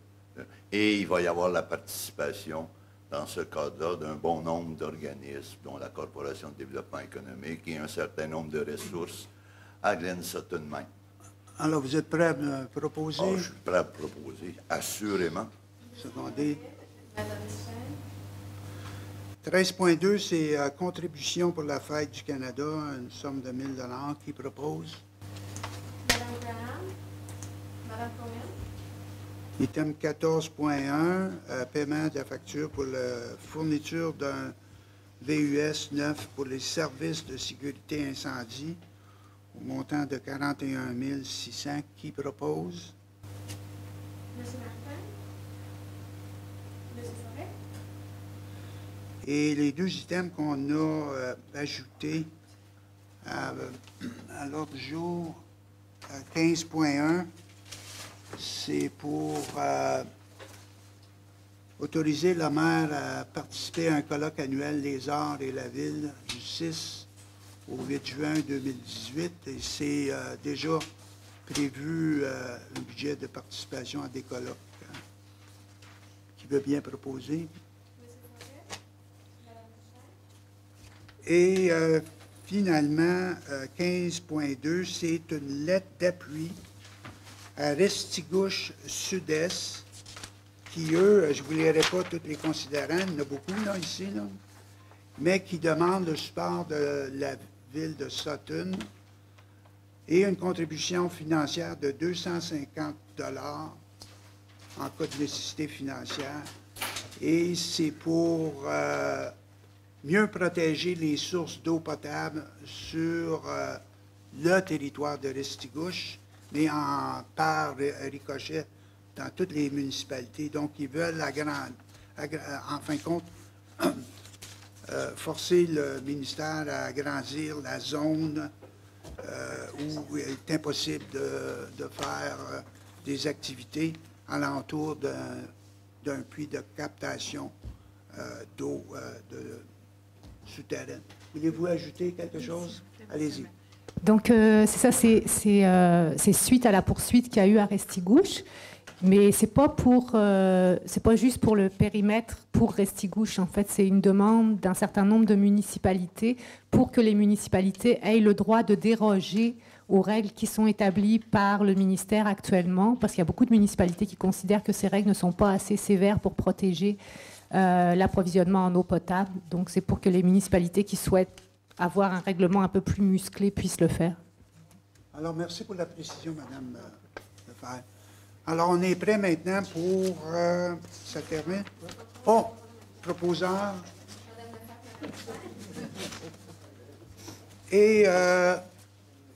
[SPEAKER 9] Et il va y avoir la participation, dans ce cadre-là, d'un bon nombre d'organismes, dont la Corporation de développement économique et un certain nombre de ressources à Glen Sutton même.
[SPEAKER 19] Alors, vous êtes prêt à me proposer?
[SPEAKER 9] Oh, je suis prêt à proposer, assurément.
[SPEAKER 19] Secondé. 13.2, c'est contribution pour la Fête du Canada, une somme de 1 000 $ qui propose.
[SPEAKER 20] Madame Graham. Madame Cohen.
[SPEAKER 19] Item 14.1, paiement de la facture pour la fourniture d'un VUS 9 pour les services de sécurité incendie au montant de 41 600. Qui propose?
[SPEAKER 20] Monsieur Martin. Monsieur Forêt.
[SPEAKER 19] Et les 2 items qu'on a ajoutés à l'ordre du jour, 15.1, c'est pour autoriser le maire à participer à un colloque annuel Les Arts et la Ville du 6 au 8 juin 2018. Et c'est déjà prévu un budget de participation à des colloques. Qui veut bien proposer? Et finalement, 15.2, c'est une lettre d'appui à Restigouche Sud-Est, qui, eux, je ne vous lirai pas tous les considérants, il y en a beaucoup là, ici, là, mais qui demandent le support de
[SPEAKER 1] ville de Sutton et une contribution financière de 250 $ en cas de nécessité financière. Et c'est pour mieux protéger les sources d'eau potable sur le territoire de Restigouche, mais par ricochet dans toutes les municipalités. Donc, ils veulent en fin de compte, forcer le ministère à agrandir la zone où il est impossible de faire des activités alentour d'un puits de captation d'eau souterraine. Voulez-vous ajouter quelque chose? Allez-y.
[SPEAKER 14] Donc, c'est ça, c'est suite à la poursuite qu'il y a eu à Restigouche, mais c'est pas juste pour le périmètre pour Restigouche. En fait, c'est une demande d'un certain nombre de municipalités pour que les municipalités aient le droit de déroger aux règles qui sont établies par le ministère actuellement, parce qu'il y a beaucoup de municipalités qui considèrent que ces règles ne sont pas assez sévères pour protéger l'approvisionnement en eau potable. Donc, c'est pour que les municipalités qui souhaitent avoir un règlement un peu plus musclé puissent le faire.
[SPEAKER 1] Alors, merci pour la précision, Mme Lefebvre. Alors, on est prêt maintenant pour... ça termine. Oh, proposeur. Et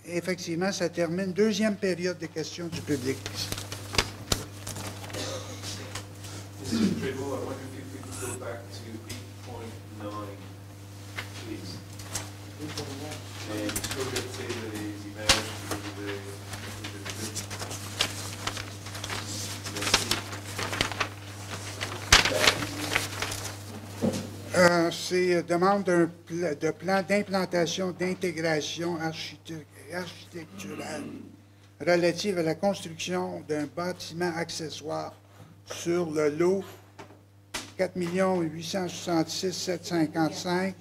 [SPEAKER 1] effectivement, ça termine. Deuxième période de questions du public.
[SPEAKER 8] Mr. Tribble, I wonder if you could go back to 8.9, please. And projeter les images
[SPEAKER 1] C'est demande de plan d'implantation d'intégration architecturale relative à la construction d'un bâtiment accessoire sur le lot 4 866 755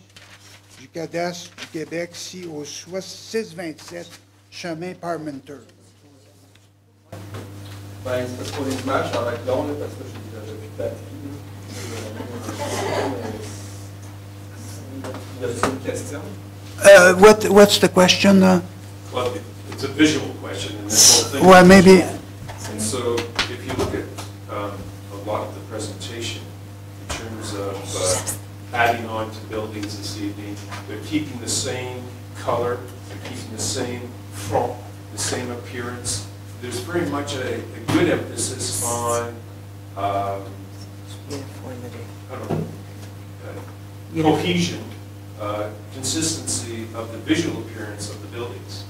[SPEAKER 1] du cadastre du Québec, ci au 627 chemin Parmenter.
[SPEAKER 17] Ben, c'est parce que pour les images, ça va être long, là, parce que j'ai plus de batterie. Y a-t-il une question?
[SPEAKER 1] What's the question?
[SPEAKER 8] Well, it's a visual question, and this whole thing.
[SPEAKER 1] Well, maybe.
[SPEAKER 8] And so, if you look at a lot of the presentation in terms of adding on to buildings this evening, they're keeping the same color, they're keeping the same front, the same appearance. There's very much a good emphasis on cohesion, consistency of the visual appearance of the buildings.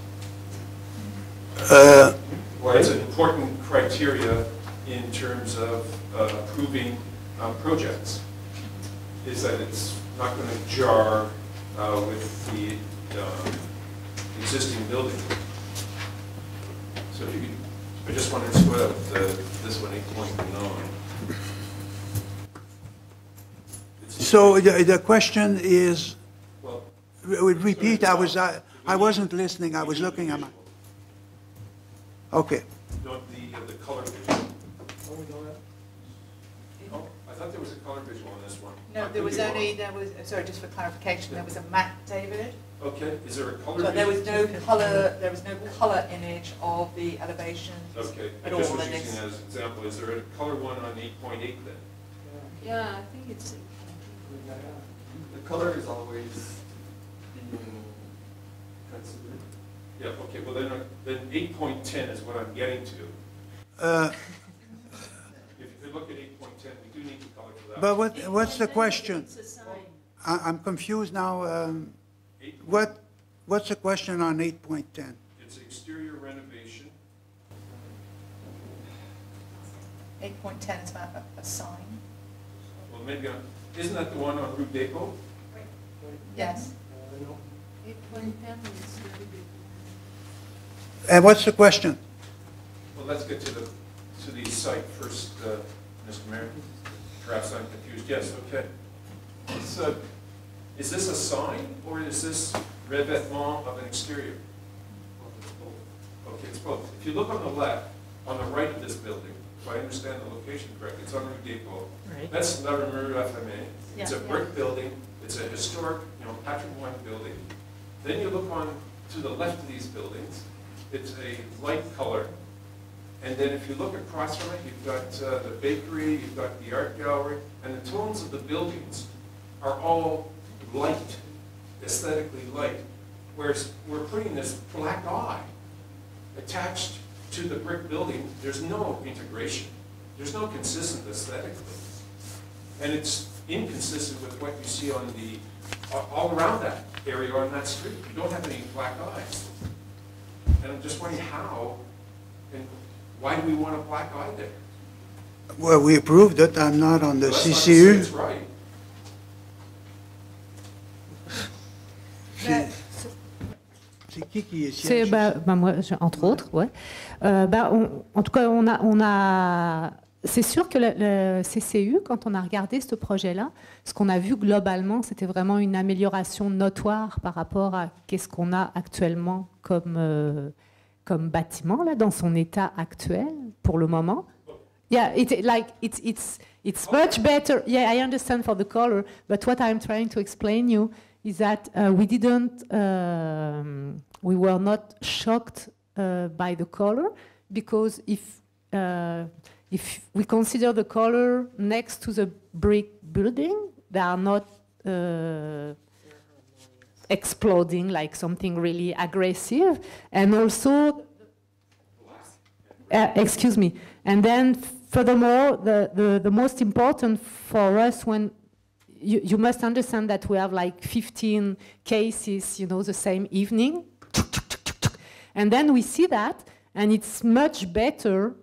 [SPEAKER 8] It's an important criteria in terms of approving projects, is that it's not going to jar with the existing building. So if you could, I just wanted to put up this one, 8.9.
[SPEAKER 1] So the question is, repeat, I wasn't listening, I was looking at my... Okay.
[SPEAKER 8] The color visual. Oh, I thought there was a color visual on this one.
[SPEAKER 2] No, sorry, just for clarification, there was a map, David.
[SPEAKER 8] Okay, is there a color?
[SPEAKER 2] So there was no color image of the elevation at all.
[SPEAKER 8] Just was using as an example. Is there a color one on 8.8 then?
[SPEAKER 5] Yeah, I think it's...
[SPEAKER 17] The color is always being considered.
[SPEAKER 8] Yeah, okay, well then 8.10 is what I'm getting to. If you look at 8.10, we do need the color for that.
[SPEAKER 1] But what's the question? I'm confused now. What's the question on 8.10?
[SPEAKER 8] It's exterior renovation.
[SPEAKER 2] 8.10 is about a sign.
[SPEAKER 8] Well, maybe isn't that the one on Rue Depot?
[SPEAKER 2] Yes.
[SPEAKER 5] 8.10 is...
[SPEAKER 1] And what's the question?
[SPEAKER 8] Well, let's get to the site first, Mr. Mayor. Perhaps I'm confused. Yes, okay. Is this a sign or is this revêtement of an exterior? Okay, it's both. If you look on the left, on the right of this building, if I understand the location correctly, it's on Rue Depot.
[SPEAKER 2] Right.
[SPEAKER 8] That's La Rue FMA. It's a
[SPEAKER 2] Yeah.
[SPEAKER 8] brick building. It's a historic, patrimoine building. Then you look on to the left of these buildings, it's a light color. And then if you look across from it, you've got the bakery, you've got the art gallery, and the tones of the buildings are all light, aesthetically light. Whereas we're putting this black eye attached to the brick building. There's no integration. There's no consistent aesthetically. And it's inconsistent with what you see on the, all around that area on that street. You don't have any black eyes. And I'm just wondering how, and why do we want a black eye there?
[SPEAKER 1] Well, we approved it. I'm not on the
[SPEAKER 8] Well, that's not to
[SPEAKER 1] CCU.
[SPEAKER 8] say it's right.
[SPEAKER 1] C'est qui est
[SPEAKER 14] C'est
[SPEAKER 1] siège?
[SPEAKER 14] moi, entre autres, ouais. En tout cas, c'est sûr que le CCU, quand on a regardé ce projet-là, ce qu'on a vu globalement, c'était vraiment une amélioration notoire par rapport à qu'est-ce qu'on a actuellement comme bâtiment là, dans son état actuel pour le moment. Yeah, it's much better. Yeah, I understand for the color, but what I'm trying to explain you is that we were not shocked by the color, because if we consider the color next to the brick building, they are not exploding like something really aggressive. And also, excuse me, and then furthermore, the most important for us, when you must understand that we have like 15 cases, the same evening. And then we see that, and it's much better,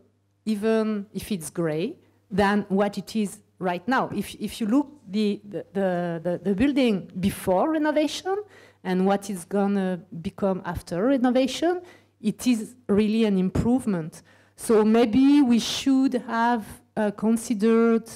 [SPEAKER 14] even if it's gray, than what it is right now. If you look the building before renovation and what is gonna become after renovation, it is really an improvement. So maybe we should have considered.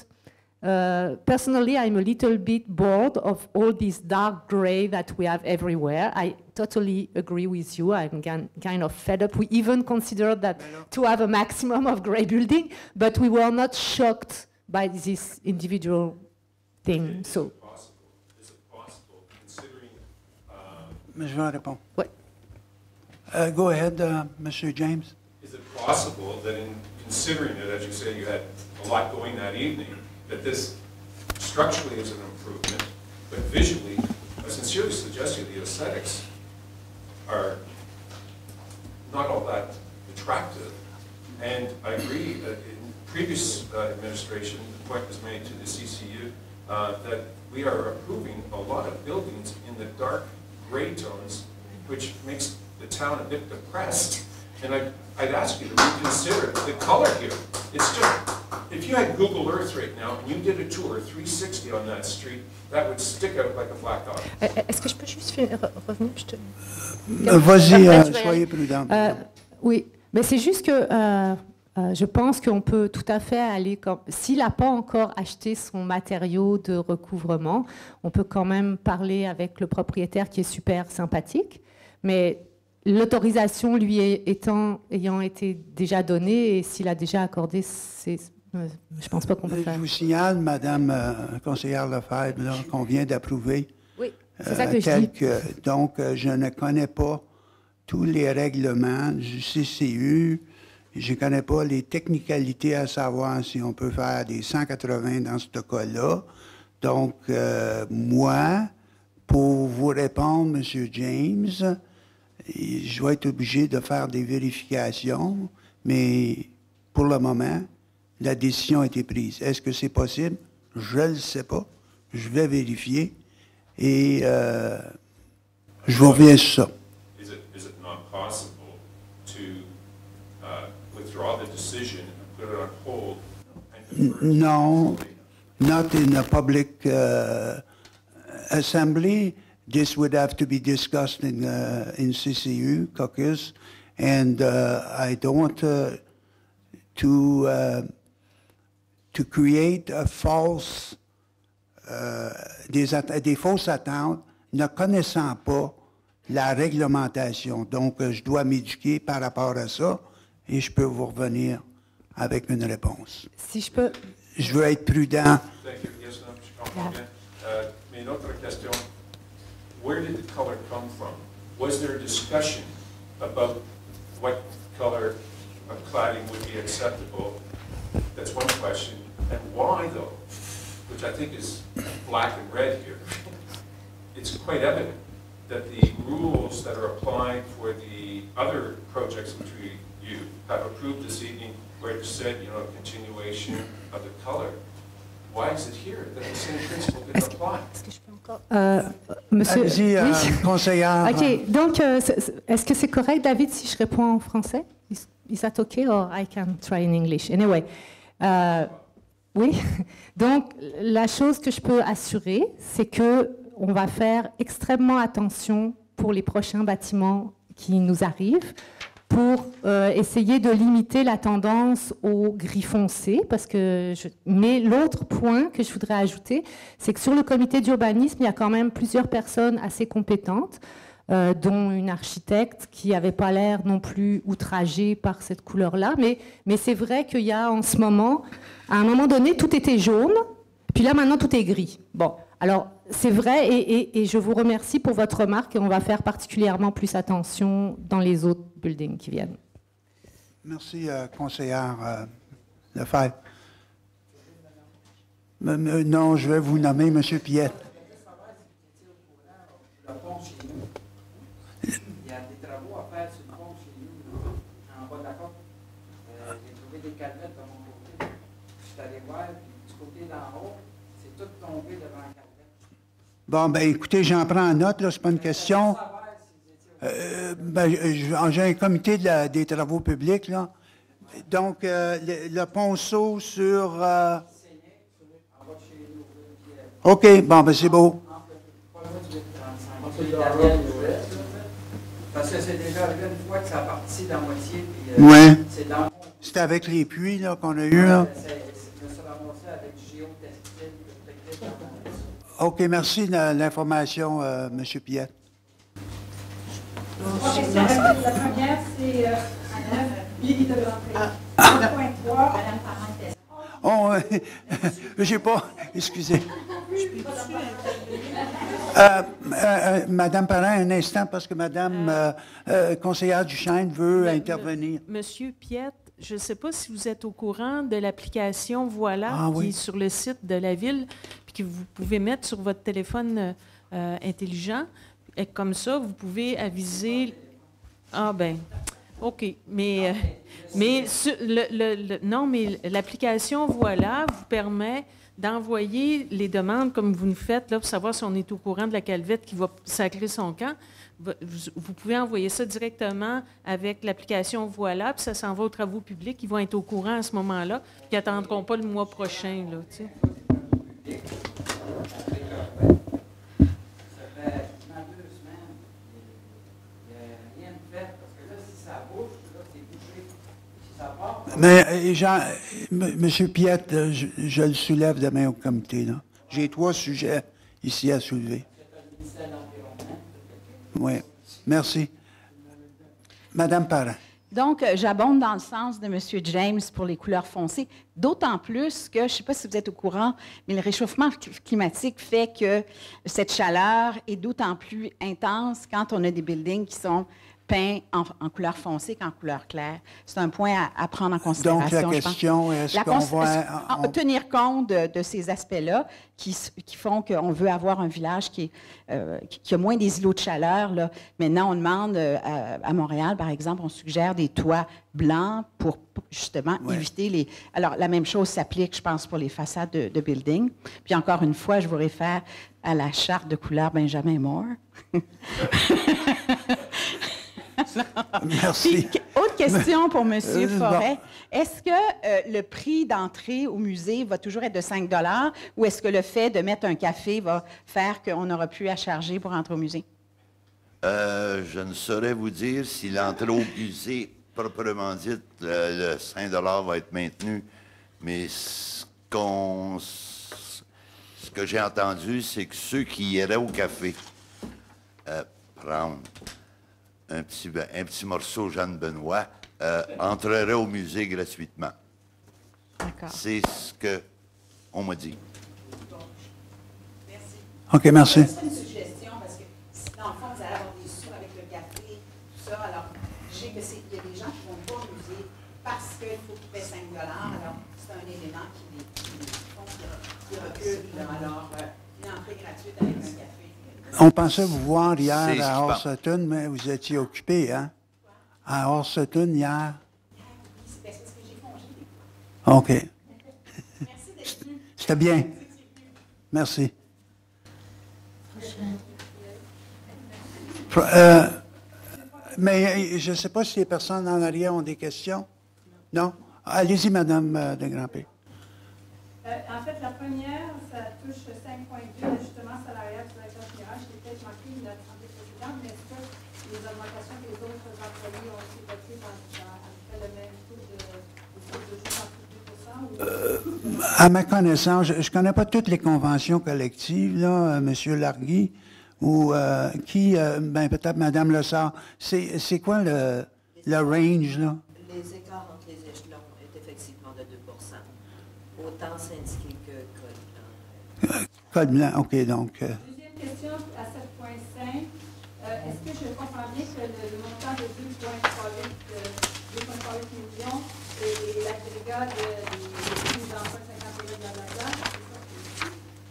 [SPEAKER 14] Personally, I'm a little bit bored of all this dark gray that we have everywhere. I totally agree with you. I'm kind of fed up. We even considered that to have a maximum of gray building, but we were not shocked by this individual thing.
[SPEAKER 8] Is it possible, considering...
[SPEAKER 1] Je vais répondre.
[SPEAKER 14] Oui.
[SPEAKER 1] Go ahead, Mr. James.
[SPEAKER 8] Is it possible that in considering it, as you say, you had a lot going that evening, that this structurally is an improvement, but visually, I sincerely suggest you the aesthetics are not all that attractive. And I agree that in previous administration, the point was made to the CCU that we are approving a lot of buildings in the dark gray tones, which makes the town a bit depressed. And I'd ask you to reconsider the color here. It's just, if you had Google Earth right now and you did a tour 360 on that street, that would stick out like a black eye.
[SPEAKER 14] Est-ce que je peux juste revenir?
[SPEAKER 1] Vas-y, soyez prudent.
[SPEAKER 14] Oui, mais c'est juste que je pense qu'on peut tout à fait aller, s'il n'a pas encore acheté son matériau de recouvrement, on peut quand même parler avec le propriétaire qui est super sympathique, mais l'autorisation lui ayant été déjà donnée, et s'il a déjà accordé, je ne pense pas qu'on peut faire.
[SPEAKER 1] Je vous signale, Madame conseillère Lefebvre, qu'on vient d'approuver.
[SPEAKER 14] Oui, c'est ça que je dis.
[SPEAKER 1] Donc, je ne connais pas tous les règlements du CCU. Je ne connais pas les technicalités à savoir si on peut faire des 180 dans ce cas-là. Donc, moi, pour vous répondre, M. James, je vais être obligé de faire des vérifications, mais pour le moment, la décision a été prise. Est-ce que c'est possible? Je ne le sais pas. Je vais vérifier et je vous reviens sur ça.
[SPEAKER 8] Is it not possible to withdraw the decision and put it on hold?
[SPEAKER 1] No, not in a public assembly. This would have to be discussed in CCU caucus, and I don't want to create a false des fausses attentes, ne connaissant pas la réglementation. Donc, je dois m'éduquer par rapport à ça, et je peux vous revenir avec une réponse.
[SPEAKER 14] Si je peux.
[SPEAKER 1] Je veux être prudent.
[SPEAKER 8] Thank you. Yes, no, je comprends bien. Mais une autre question. Where did the color come from? was there a discussion about what color of cladding would be acceptable? That's one question. And why, though, which I think is black and red here, it's quite evident that the rules that are applied for the other projects which you have approved this evening, where it said, continuation of the color, why is it here that the same principle didn't apply?
[SPEAKER 14] Monsieur,
[SPEAKER 1] Allez-y, conseillère.
[SPEAKER 14] OK. Donc, est-ce que c'est correct, David, si je réponds en français? Is that okay or I can try in English? Anyway. Oui. Donc, la chose que je peux assurer, c'est que on va faire extrêmement attention pour les prochains bâtiments qui nous arrivent, pour essayer de limiter la tendance au gris foncé. Mais l'autre point que je voudrais ajouter, c'est que sur le comité d'urbanisme, il y a quand même plusieurs personnes assez compétentes, dont une architecte qui n'avait pas l'air non plus outragée par cette couleur-là. Mais c'est vrai qu'il y a en ce moment, à un moment donné, tout était jaune, puis là, maintenant, tout est gris. Bon, alors, c'est vrai, et je vous remercie pour votre remarque, et on va faire particulièrement plus attention dans les autres buildings qui viennent.
[SPEAKER 1] Merci, conseillère Lefebvre. Non, je vais vous nommer M. Piette.
[SPEAKER 13] Il y a des travaux à faire sur le pont chez nous, en bas de la côte. J'ai trouvé des calvettes de mon côté. Je suis allé voir, puis du côté d'en haut, c'est tout tombé devant la calvette.
[SPEAKER 1] Bon, ben écoutez, j'en prends note, là, c'est pas une question. J'ai un comité des travaux publics, là. Donc, le ponceau sur... OK, bon, ben c'est beau.
[SPEAKER 13] Parce que c'est déjà arrivé une fois que ça a parti dans la moitié.
[SPEAKER 1] Oui.
[SPEAKER 13] C'est
[SPEAKER 1] C'était avec les pluies qu'on a eu. Là.
[SPEAKER 13] Je me suis ramassé avec géotextile.
[SPEAKER 1] OK, merci de l'information, M. Piette.
[SPEAKER 5] Trois questions rapides. La première, c'est Madame Lily de l'entrée. 1.3, Madame Parenthèse.
[SPEAKER 1] Oh, j'ai pas... Excusez. Madame Parent, un instant, parce que Madame conseillère Duchesne veut intervenir.
[SPEAKER 21] Monsieur Piette, je ne sais pas si vous êtes au courant de l'application Voilà, qui est sur le site de la Ville, puis que vous pouvez mettre sur votre téléphone intelligent. Et comme ça, vous pouvez aviser... Ah ben, OK. Mais l'application Voilà vous permet d'envoyer les demandes comme vous nous faites, là, pour savoir si on est au courant de la calvette qui va sacrer son camp. Vous pouvez envoyer ça directement avec l'application Voilà, puis ça s'en va aux travaux publics. Ils vont être au courant à ce moment-là, puis ils n'attendront pas le mois prochain. Là, tu sais.
[SPEAKER 1] Mais, M. Piette, je le soulève demain au comité. J'ai 3 sujets ici à soulever. Oui, merci. Madame Parent.
[SPEAKER 22] Donc, j'abonde dans le sens de M. James pour les couleurs foncées, d'autant plus que, je ne sais pas si vous êtes au courant, mais le réchauffement climatique fait que cette chaleur est d'autant plus intense quand on a des buildings qui sont peints en couleur foncée qu'en couleur claire. C'est un point à prendre en considération.
[SPEAKER 1] Donc, la question, est-ce qu'on va...
[SPEAKER 22] Tenir compte de ces aspects-là qui font qu'on veut avoir un village qui a moins des îlots de chaleur. Là. Maintenant, on demande, à Montréal, par exemple, on suggère des toits blancs pour justement éviter les... Alors, la même chose s'applique, je pense, pour les façades de building. Puis encore une fois, je vous réfère à la charte de couleur Benjamin Moore.
[SPEAKER 1] Merci.
[SPEAKER 22] Puis, autre question pour M. Forêt. Est-ce que le prix d'entrée au musée va toujours être de 5 $ ou est-ce que le fait de mettre un café va faire qu'on n'aura plus à charger pour entrer au musée?
[SPEAKER 9] Je ne saurais vous dire si l'entrée au musée, proprement dite, le 5 $ va être maintenu, mais ce que j'ai entendu, c'est que ceux qui iraient au café prendre un petit morceau Jeanne-Benoît, entrerait au musée gratuitement.
[SPEAKER 22] D'accord.
[SPEAKER 9] C'est ce qu'on m'a dit.
[SPEAKER 22] Merci.
[SPEAKER 1] OK, merci.
[SPEAKER 22] C'est une suggestion parce que dans le fond, vous allez avoir des sous avec le café, tout ça. Alors, je sais qu'il y a des gens qui ne vont pas au musée parce qu'il faut qu'ils paient 5 $. Alors, c'est un élément qui recule. Alors, une entrée gratuite avec un café.
[SPEAKER 1] On pensait vous voir hier
[SPEAKER 9] C'est
[SPEAKER 1] à
[SPEAKER 9] ce qui
[SPEAKER 1] Horseton, mais vous étiez occupé, hein? À Horseton hier.
[SPEAKER 22] C'est parce que j'ai congé.
[SPEAKER 1] OK. C'était bien. Merci. Mais je ne sais pas si les personnes en arrière ont des questions. Non? Allez-y, Madame de Grandpé.
[SPEAKER 5] En fait, la première, ça touche 5.2, l'ajustement salarial sur la classe générale. Je l'ai peut-être manqué une assemblée précédente, mais est-ce que les augmentations que les autres employés ont été votées avec le même taux de juste en dessous de 2 %?
[SPEAKER 1] À ma connaissance, je ne connais pas toutes les conventions collectives, là, M. Largui, ou peut-être Mme Lessard. C'est quoi le range, là?
[SPEAKER 10] Les écarts entre les échelons est effectivement de 2 %, autant syndiqué que code blanc.
[SPEAKER 1] Code blanc, OK, donc.
[SPEAKER 5] Deuxième question à 7.5. Est-ce que je comprends bien que le montant de 2,38 millions et l'agrégat des prises d'emprunt 51 blablabla?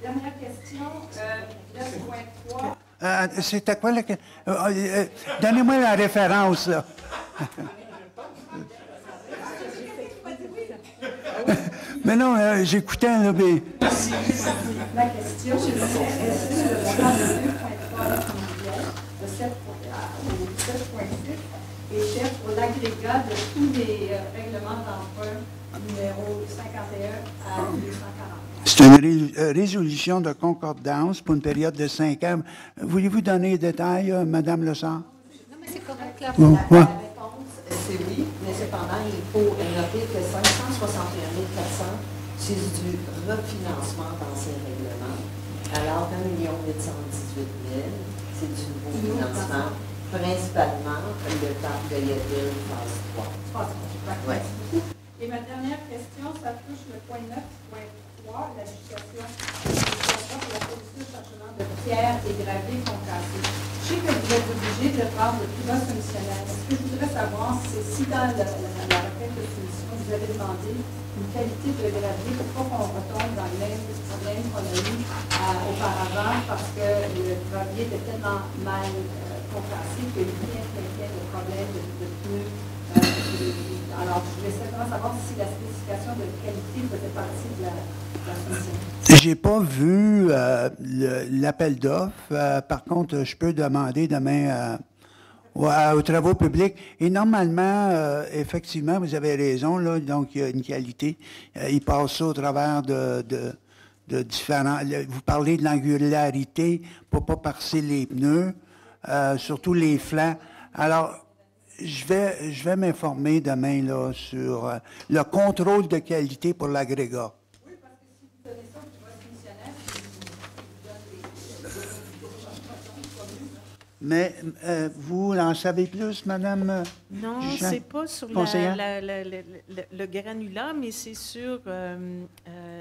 [SPEAKER 5] Dernière question, 9.3.
[SPEAKER 1] C'était quoi la... donnez-moi la référence, là. Mais non, j'écoutais, là, mais...
[SPEAKER 5] Ma question, est-ce que le montant de 2,3 millions, de 7 au 7,6, était pour l'agrégat de tous les règlements d'emprunt numéro 51 à 240?
[SPEAKER 1] C'est une résolution de concordance pour une période de 5 ans. Voulez-vous donner les détails, Mme Lessard?
[SPEAKER 22] Non, mais c'est correct, là.
[SPEAKER 1] Bon,
[SPEAKER 22] La
[SPEAKER 1] ouais.
[SPEAKER 22] réponse, c'est oui, mais cependant, il faut noter que 561 400, c'est du refinancement d'anciens règlements. Alors, 1 818 000, c'est du nouveau financement, principalement le parc de Yetteville, phase 3. Ouais.
[SPEAKER 5] Et ma dernière question, ça touche le point 9.3, l'ajustation pour la police de chargement de pierres et gravés concassés. Je sais que vous êtes obligé de prendre le plus bas soumissionnel. Ce que je voudrais savoir, c'est si dans la requête de soumission, vous avez demandé une qualité de gravier pour pas qu'on retombe dans le même problème qu'on a eu auparavant parce que le gravier était tellement mal concassé qu'il y a eu bien de problèmes de pneus. Alors, je voulais simplement savoir si la spécification de qualité faisait partie de la soumission.
[SPEAKER 1] J'ai pas vu l'appel d'offres. Par contre, je peux demander demain aux travaux publics. Et normalement, effectivement, vous avez raison, là, donc il y a une qualité. Il passe ça au travers de différents... Vous parlez de l'angularité pour pas passer les pneus, surtout les flancs. Alors, je vais m'informer demain là, sur le contrôle de qualité pour l'agrégat.
[SPEAKER 5] Oui, parce que si vous donnez ça au soumissionnaire, vous donnez
[SPEAKER 1] Mais vous en savez plus, Madame
[SPEAKER 21] Non,
[SPEAKER 1] Duchamp?
[SPEAKER 21] c'est pas sur le granulat, mais c'est sur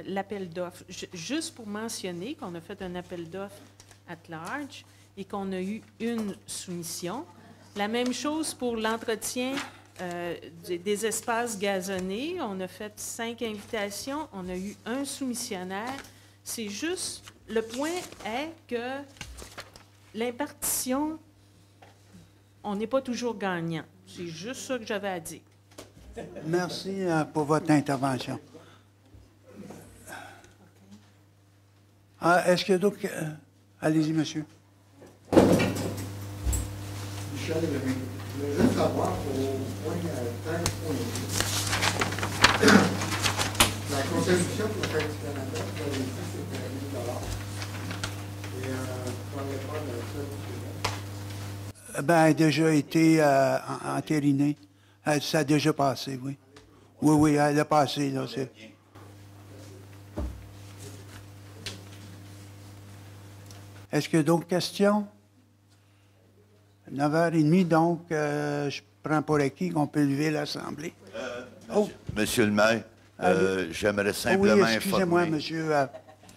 [SPEAKER 21] l'appel d'offres. Juste pour mentionner qu'on a fait un appel d'offres at large et qu'on a eu une soumission. La même chose pour l'entretien des espaces gazonnés. On a fait 5 invitations. On a eu un soumissionnaire. C'est juste, le point est que l'impartition, on n'est pas toujours gagnant. C'est juste ça que j'avais à dire.
[SPEAKER 1] Merci pour votre intervention. Est-ce qu'il y a d'autres... allez-y, monsieur.
[SPEAKER 3] Michel, je voulais juste savoir au point 13.2, la contribution pour le Crédit Canada, vous avez dit que c'était 1 000 $. Et vous ne parlez pas de ça,
[SPEAKER 1] Ben, elle a déjà été entérinée. Ça a déjà passé, oui. Oui, elle a passé, là. Est-ce qu'il y a d'autres questions? 9h30, donc, je prends pour acquis qu'on peut lever l'Assemblée.
[SPEAKER 9] Monsieur le maire, j'aimerais simplement
[SPEAKER 1] oui, excusez-moi, monsieur.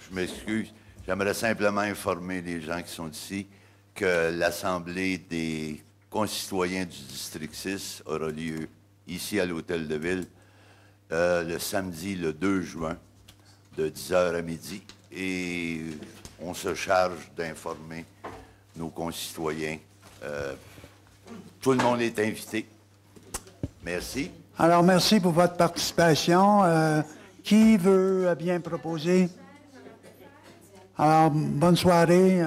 [SPEAKER 9] Je m'excuse. J'aimerais simplement informer les gens qui sont ici Donc, l'Assemblée des concitoyens du District 6 aura lieu ici à l'Hôtel de Ville le samedi, le 2 juin, de 10h à midi. Et on se charge d'informer nos concitoyens. Tout le monde est invité. Merci.
[SPEAKER 1] Alors, merci pour votre participation. Qui veut bien proposer? Alors, bonne soirée.